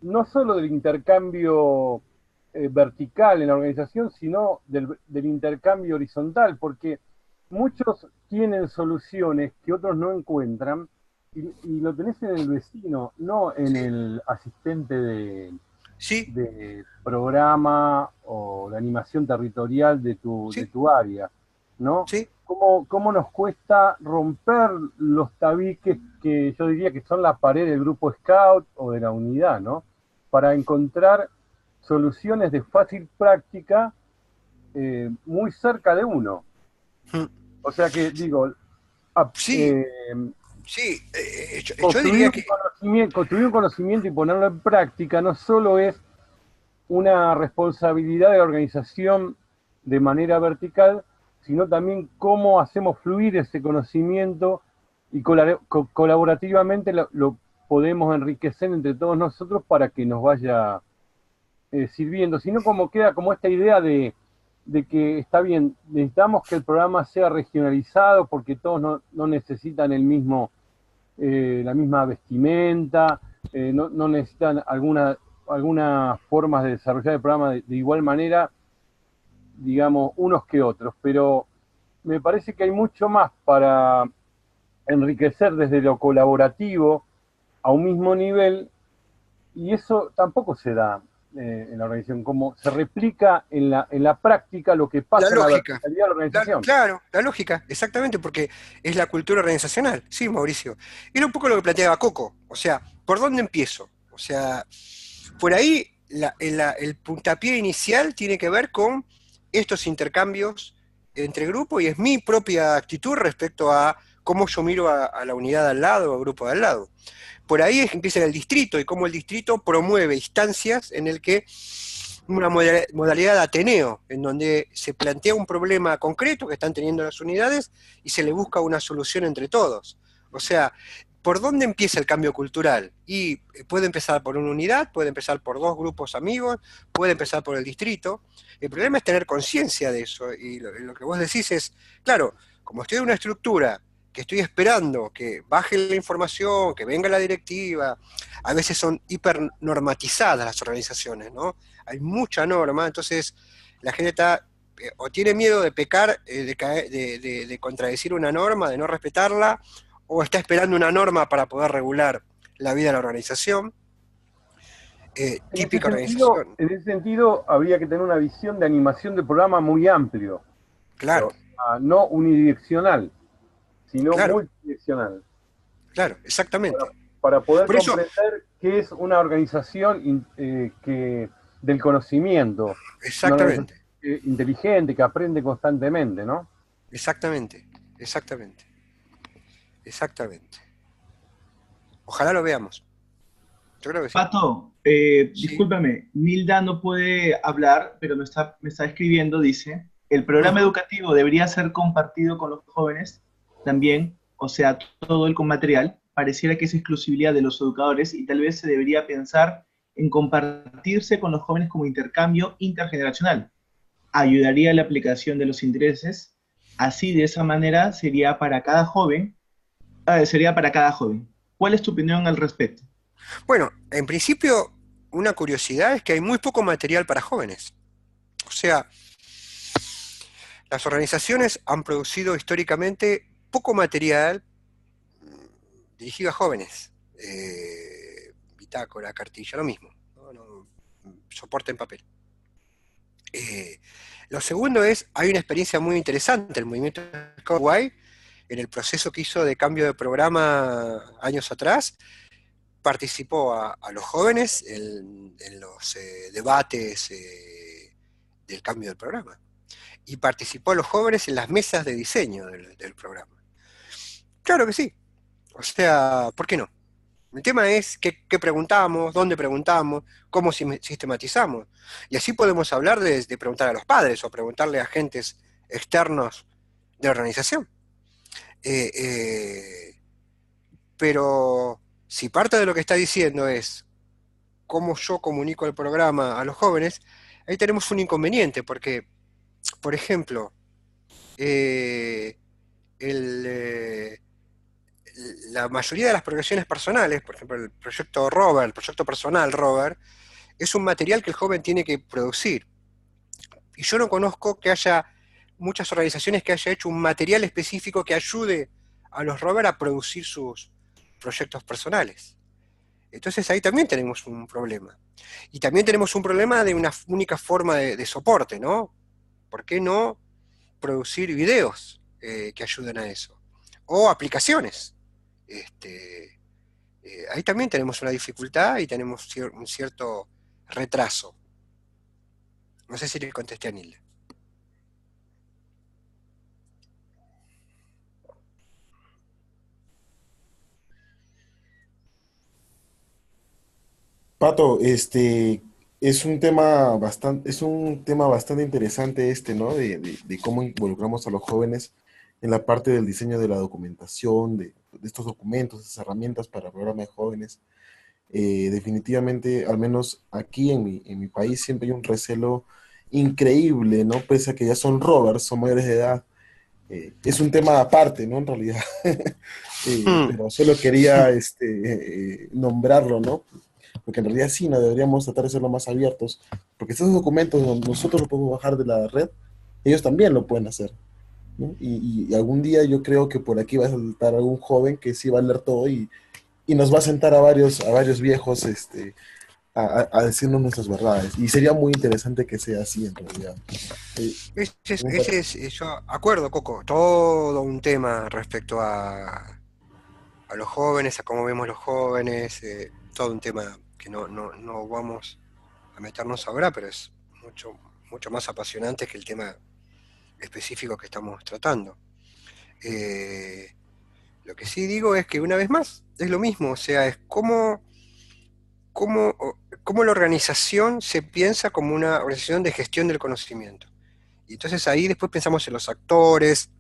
no solo del intercambio vertical en la organización, sino del intercambio horizontal, porque muchos tienen soluciones que otros no encuentran y lo tenés en el vecino, no en el asistente de programa o de animación territorial de tu área, ¿no? Sí. ¿Cómo nos cuesta romper los tabiques que yo diría que son la pared del grupo Scout o de la unidad, ¿no? Para encontrar soluciones de fácil práctica muy cerca de uno. O sea que, digo, yo diría que construir un conocimiento y ponerlo en práctica no solo es una responsabilidad de la organización de manera vertical, sino también cómo hacemos fluir ese conocimiento y colaborativamente lo podemos enriquecer entre todos nosotros para que nos vaya sirviendo, sino como queda como esta idea de que está bien, necesitamos que el programa sea regionalizado porque todos no necesitan el mismo, la misma vestimenta, no necesitan algunas formas de desarrollar el programa de igual manera, digamos, unos que otros, pero me parece que hay mucho más para enriquecer desde lo colaborativo a un mismo nivel, y eso tampoco se da en la organización, como se replica en la práctica lo que pasa en la verticalidad de la organización. Claro, la lógica, exactamente, porque es la cultura organizacional. Sí, Mauricio. Era un poco lo que planteaba Coco, o sea, ¿por dónde empiezo? O sea, por ahí el puntapié inicial tiene que ver con estos intercambios entre grupos y es mi propia actitud respecto a cómo yo miro a la unidad de al lado o al grupo de al lado. Por ahí es que empieza el distrito y cómo el distrito promueve instancias en el que una modalidad de Ateneo, en donde se plantea un problema concreto que están teniendo las unidades y se le busca una solución entre todos. O sea, ¿por dónde empieza el cambio cultural? Y puede empezar por una unidad, puede empezar por dos grupos amigos, puede empezar por el distrito. El problema es tener conciencia de eso, y lo que vos decís es, claro, como estoy en una estructura que estoy esperando que baje la información, que venga la directiva, a veces son hipernormatizadas las organizaciones, ¿no? Hay mucha norma, entonces la gente está, o tiene miedo de pecar, de contradecir una norma, de no respetarla, o está esperando una norma para poder regular la vida de la organización. Típica organización. En ese sentido, habría que tener una visión de animación de programa muy amplio. Claro. No unidireccional, sino multidireccional. Claro, exactamente. Para poder comprender qué es una organización del conocimiento. Exactamente. Inteligente, que aprende constantemente, ¿no? Exactamente. Ojalá lo veamos. Yo creo que sí. Pato, discúlpame, Nilda no puede hablar, pero me está escribiendo, dice, el programa educativo debería ser compartido con los jóvenes también, o sea, todo el material. Pareciera que es exclusividad de los educadores y tal vez se debería pensar en compartirse con los jóvenes como intercambio intergeneracional. Ayudaría a la aplicación de los intereses, así de esa manera sería para cada joven. ¿Cuál es tu opinión al respecto? Bueno, en principio, una curiosidad es que hay muy poco material para jóvenes. O sea, las organizaciones han producido históricamente poco material dirigido a jóvenes. Bitácora, cartilla, lo mismo. Soporte en papel. Lo segundo es, hay una experiencia muy interesante, el movimiento Scout Uruguay, en el proceso que hizo de cambio de programa años atrás, participó a los jóvenes en los debates del cambio del programa. Y participó a los jóvenes en las mesas de diseño del programa. Claro que sí. O sea, ¿por qué no? El tema es qué preguntamos, dónde preguntamos, cómo sistematizamos. Y así podemos hablar de preguntar a los padres o preguntarle a agentes externos de la organización. Eh, eh, pero si parte de lo que está diciendo es cómo yo comunico el programa a los jóvenes, ahí tenemos un inconveniente, porque, por ejemplo, eh, el, eh, la mayoría de las progresiones personales, por ejemplo, el proyecto Robert, el proyecto personal Robert, es un material que el joven tiene que producir. Y yo no conozco que haya muchas organizaciones que haya hecho un material específico que ayude a los Robert a producir sus proyectos personales. Entonces ahí también tenemos un problema. Y también tenemos un problema de una única forma de soporte, ¿no? ¿Por qué no producir videos que ayuden a eso? O aplicaciones. Ahí también tenemos una dificultad y tenemos un cierto retraso. No sé si le contesté a Nilda. Pato, es un tema bastante interesante ¿no? De cómo involucramos a los jóvenes en la parte del diseño de la documentación, de estos documentos, esas herramientas para programas de jóvenes. Definitivamente, al menos aquí en mi país, siempre hay un recelo increíble, ¿no? Pese a que ya son rovers, son mayores de edad. Es un tema aparte, ¿no? En realidad. Pero solo quería nombrarlo, ¿no? Porque en realidad sí, no deberíamos tratar de ser lo más abiertos, porque estos documentos nosotros los podemos bajar de la red, ellos también lo pueden hacer, ¿no? Y algún día yo creo que por aquí va a saltar algún joven que sí va a leer todo y nos va a sentar a varios viejos a decirnos nuestras verdades. Y sería muy interesante que sea así en realidad. Yo acuerdo, Coco, todo un tema respecto a los jóvenes, a cómo vemos los jóvenes, todo un tema que no vamos a meternos ahora, pero es mucho más apasionante que el tema específico que estamos tratando. Lo que sí digo es que una vez más es lo mismo, o sea, es cómo, cómo la organización se piensa como una organización de gestión del conocimiento. Y entonces ahí después pensamos en los actores,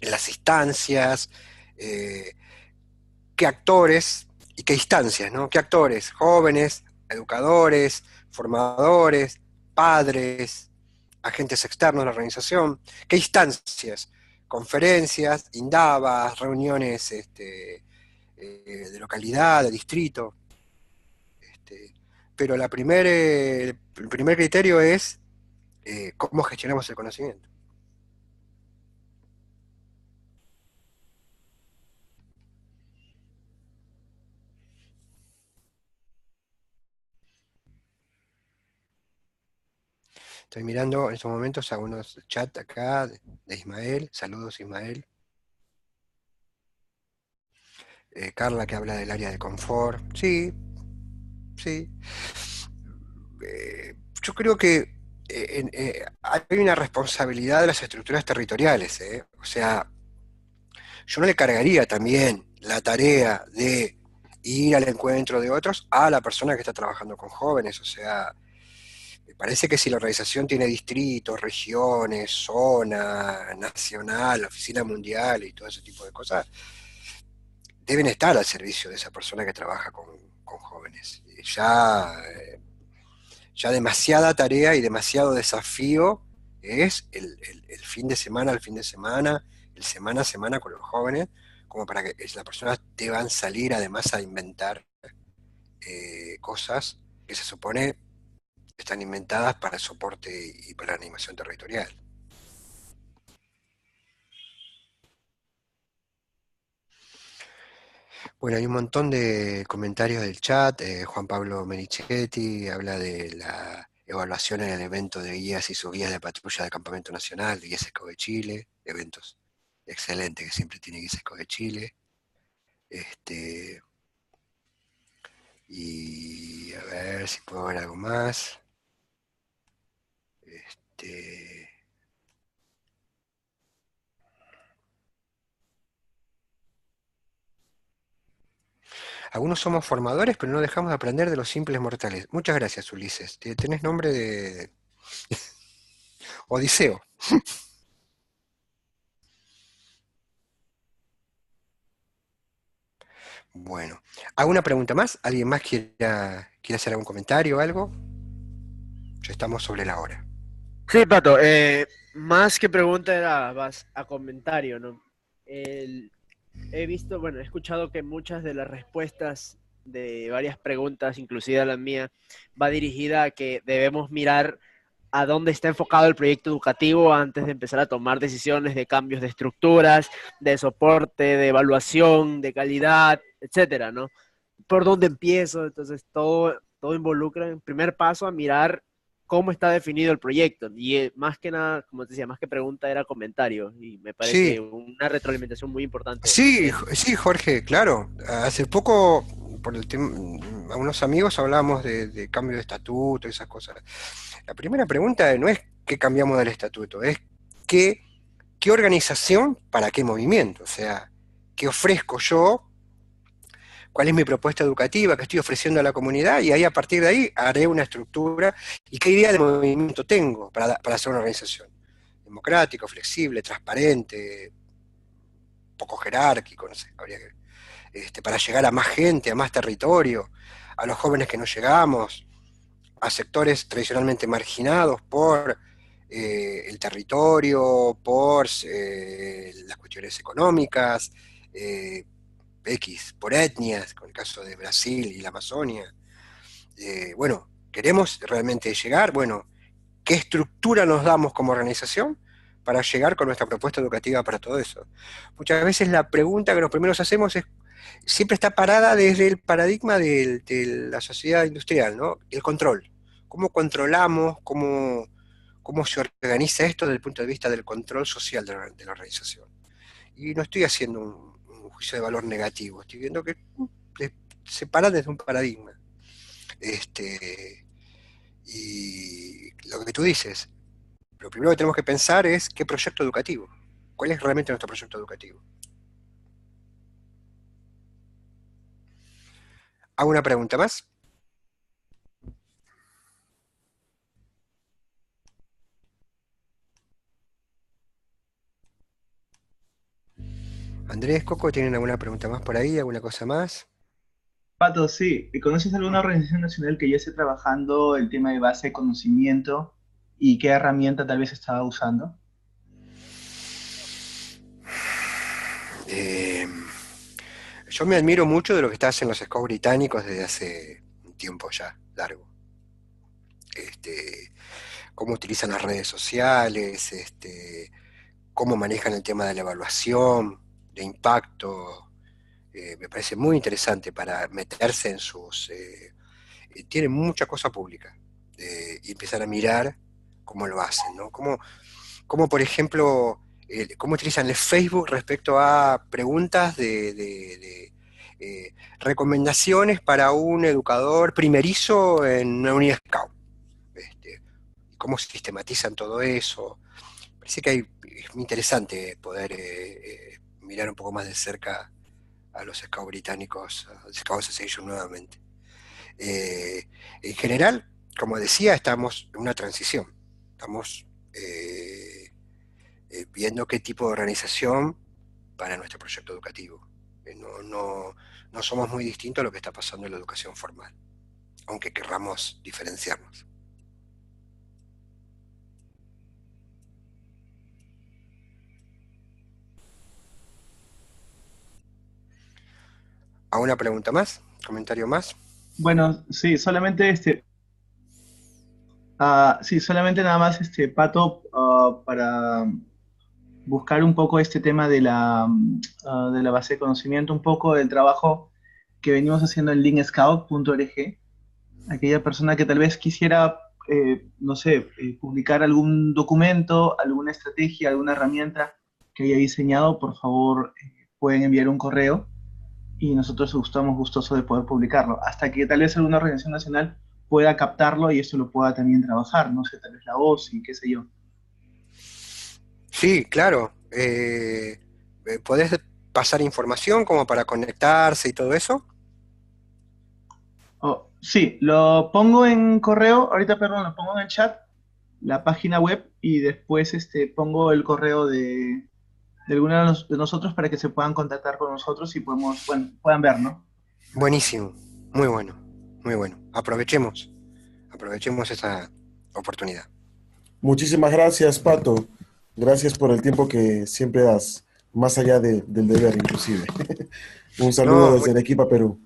en las instancias, eh, qué actores y qué instancias, ¿no? ¿Qué actores? Jóvenes, educadores, formadores, padres, agentes externos de la organización. ¿Qué instancias? Conferencias, indabas, reuniones de localidad, de distrito. Este, pero el primer criterio es cómo gestionamos el conocimiento. Estoy mirando en estos momentos algunos chats acá de Ismael. Saludos, Ismael. Carla que habla del área de confort. Sí, sí. Yo creo que hay una responsabilidad de las estructuras territoriales. O sea, yo no le cargaría también la tarea de ir al encuentro de otros a la persona que está trabajando con jóvenes. O sea, me parece que si la organización tiene distritos, regiones, zona, nacional, oficina mundial y todo ese tipo de cosas, deben estar al servicio de esa persona que trabaja con jóvenes. Ya demasiada tarea y demasiado desafío es el fin de semana al fin de semana, el semana a semana con los jóvenes, como para que la persona deban salir además a inventar cosas que se supone están inventadas para el soporte y para la animación territorial. Bueno, hay un montón de comentarios del chat. Juan Pablo Menichetti habla de la evaluación en el evento de guías y subguías de patrulla de Campamento Nacional, de Guías ESCO de Chile, eventos excelentes que siempre tiene Guías ESCO de Chile. Y a ver si puedo ver algo más. Algunos somos formadores, pero no dejamos de aprender de los simples mortales. Muchas gracias, Ulises. Tenés nombre de Odiseo. Bueno, ¿alguna pregunta más? ¿Alguien más quiere hacer algún comentario o algo? Ya estamos sobre la hora. Sí, Pato, más que pregunta era más a comentario, ¿no? He visto, bueno, he escuchado que muchas de las respuestas de varias preguntas, inclusive la mía, va dirigida a que debemos mirar a dónde está enfocado el proyecto educativo antes de empezar a tomar decisiones de cambios de estructuras, de soporte, de evaluación, de calidad, etcétera, ¿no? ¿Por dónde empiezo? Entonces, todo involucra en primer paso a mirar cómo está definido el proyecto. Y más que nada, como te decía, más que pregunta era comentario. Y me Sí, parece una retroalimentación muy importante. sí, sí, Jorge, claro. Hace poco, por el tema, a unos amigos hablábamos de cambio de estatuto y esas cosas. La primera pregunta no es qué cambiamos del estatuto, es qué organización para qué movimiento. O sea, qué ofrezco yo, cuál es mi propuesta educativa que estoy ofreciendo a la comunidad, y ahí a partir de ahí haré una estructura y qué idea de movimiento tengo para hacer una organización. Democrático, flexible, transparente, poco jerárquico, no sé, habría que para llegar a más gente, a más territorio, a los jóvenes que no llegamos, a sectores tradicionalmente marginados por el territorio, por las cuestiones económicas, por etnias, con el caso de Brasil y la Amazonia. Bueno, ¿queremos realmente llegar? Bueno, ¿qué estructura nos damos como organización para llegar con nuestra propuesta educativa para todo eso? Muchas veces la pregunta que los primeros hacemos siempre está parada desde el paradigma de la sociedad industrial, ¿no? El control. ¿Cómo controlamos? ¿Cómo se organiza esto desde el punto de vista del control social de la organización? Y no estoy haciendo un juicio de valor negativo, estoy viendo que se para desde un paradigma. Y lo que tú dices, lo primero que tenemos que pensar es qué proyecto educativo, cuál es realmente nuestro proyecto educativo. ¿Hago una pregunta más? Andrés, Coco, ¿tienen alguna pregunta más por ahí? ¿Alguna cosa más? Pato, sí, ¿conoces alguna organización nacional que ya esté trabajando el tema de base de conocimiento y qué herramienta tal vez estaba usando? Eh, yo me admiro mucho de lo que está haciendo los scouts británicos desde hace un tiempo ya largo. Cómo utilizan las redes sociales, cómo manejan el tema de la evaluación, de impacto. Me parece muy interesante para meterse en sus... tienen mucha cosa pública y empezar a mirar cómo lo hacen, ¿no? Cómo por ejemplo, cómo utilizan el Facebook respecto a preguntas recomendaciones para un educador primerizo en una unidad scout. Cómo sistematizan todo eso. Parece que es muy interesante poder mirar un poco más de cerca a los scouts británicos, a los Scouts Association nuevamente. En general, como decía, estamos en una transición. Estamos viendo qué tipo de organización para nuestro proyecto educativo. No somos muy distintos a lo que está pasando en la educación formal, aunque querramos diferenciarnos. ¿Alguna pregunta más? ¿Comentario más? Bueno, sí, solamente sí, solamente nada más Pato, para buscar un poco este tema de la base de conocimiento, un poco del trabajo que venimos haciendo en linkscout.org. Aquella persona que tal vez quisiera, no sé, publicar algún documento, alguna estrategia, alguna herramienta que haya diseñado, por favor, pueden enviar un correo y nosotros estamos gustosos de poder publicarlo, hasta que tal vez alguna organización nacional pueda captarlo y esto lo pueda también trabajar, no sé, tal vez la voz y qué sé yo. Sí, claro. ¿Podés pasar información como para conectarse y todo eso? Oh, sí, lo pongo en correo, ahorita, perdón, lo pongo en el chat, la página web, y después pongo el correo de alguno de nosotros para que se puedan contactar con nosotros y podemos, bueno, puedan ver, ¿no? Buenísimo, muy bueno, muy bueno. Aprovechemos esa oportunidad. Muchísimas gracias, Pato. Gracias por el tiempo que siempre das, más allá del deber, inclusive. Un saludo No, desde Arequipa, Perú.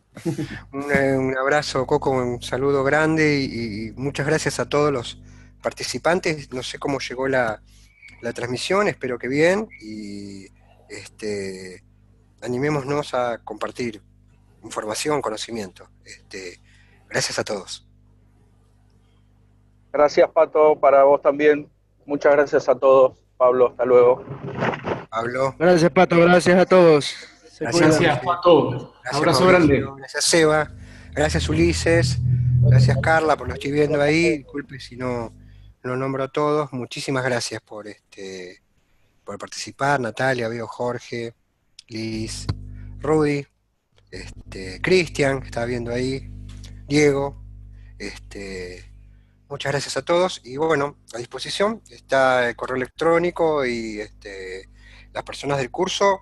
un abrazo, Coco, un saludo grande y muchas gracias a todos los participantes. No sé cómo llegó la transmisión, espero que bien, y animémonos a compartir información, conocimiento. Gracias a todos. Gracias, Pato, para vos también. Muchas gracias a todos. Pablo, hasta luego. Pablo. Gracias, Pato, gracias a todos. Gracias, Pato. Gracias, Abrazo Mauricio. grande. Gracias, Seba. Gracias, Ulises. Gracias, Carla, por lo estoy viendo ahí. Disculpe si no lo nombro a todos. Muchísimas gracias por participar. Natalia, veo Jorge, Liz, Rudy, Cristian, que estaba viendo ahí, Diego. Muchas gracias a todos. Y bueno, a disposición está el correo electrónico y las personas del curso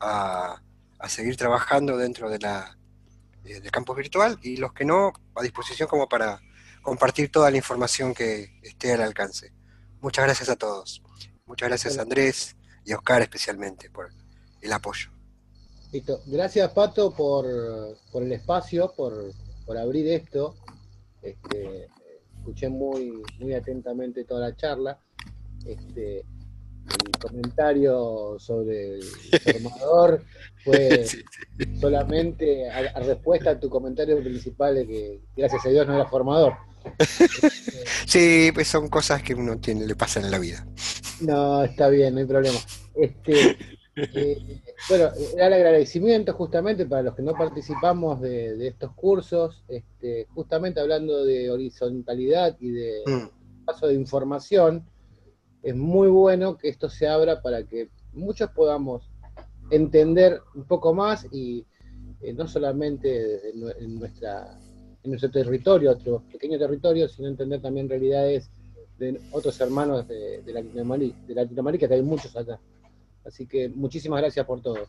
a seguir trabajando dentro del campus virtual, y los que no, a disposición como para compartir toda la información que esté al alcance. Muchas gracias a todos. Muchas gracias a Andrés y a Oscar especialmente por el apoyo. Listo. Gracias, Pato, por el espacio, por abrir esto. Escuché muy atentamente toda la charla. El comentario sobre el formador fue solamente a respuesta a tu comentario principal de que gracias a Dios no era formador. Sí, pues son cosas que uno le pasan en la vida. No, está bien, no hay problema. Bueno, era el agradecimiento justamente para los que no participamos de estos cursos, justamente hablando de horizontalidad y de paso de información. Es muy bueno que esto se abra para que muchos podamos entender un poco más y no solamente en nuestro territorio, otro pequeño territorio, sino entender también realidades de otros hermanos de Latinoamérica, que hay muchos acá. Así que muchísimas gracias por todo.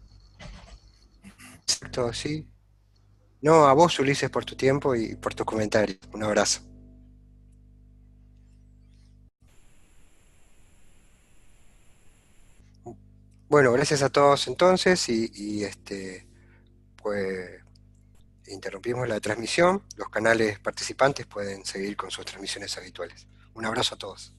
Exacto, sí. No, a vos, Ulises, por tu tiempo y por tus comentarios. Un abrazo. Bueno, gracias a todos entonces y pues interrumpimos la transmisión. Los canales participantes pueden seguir con sus transmisiones habituales. Un abrazo a todos.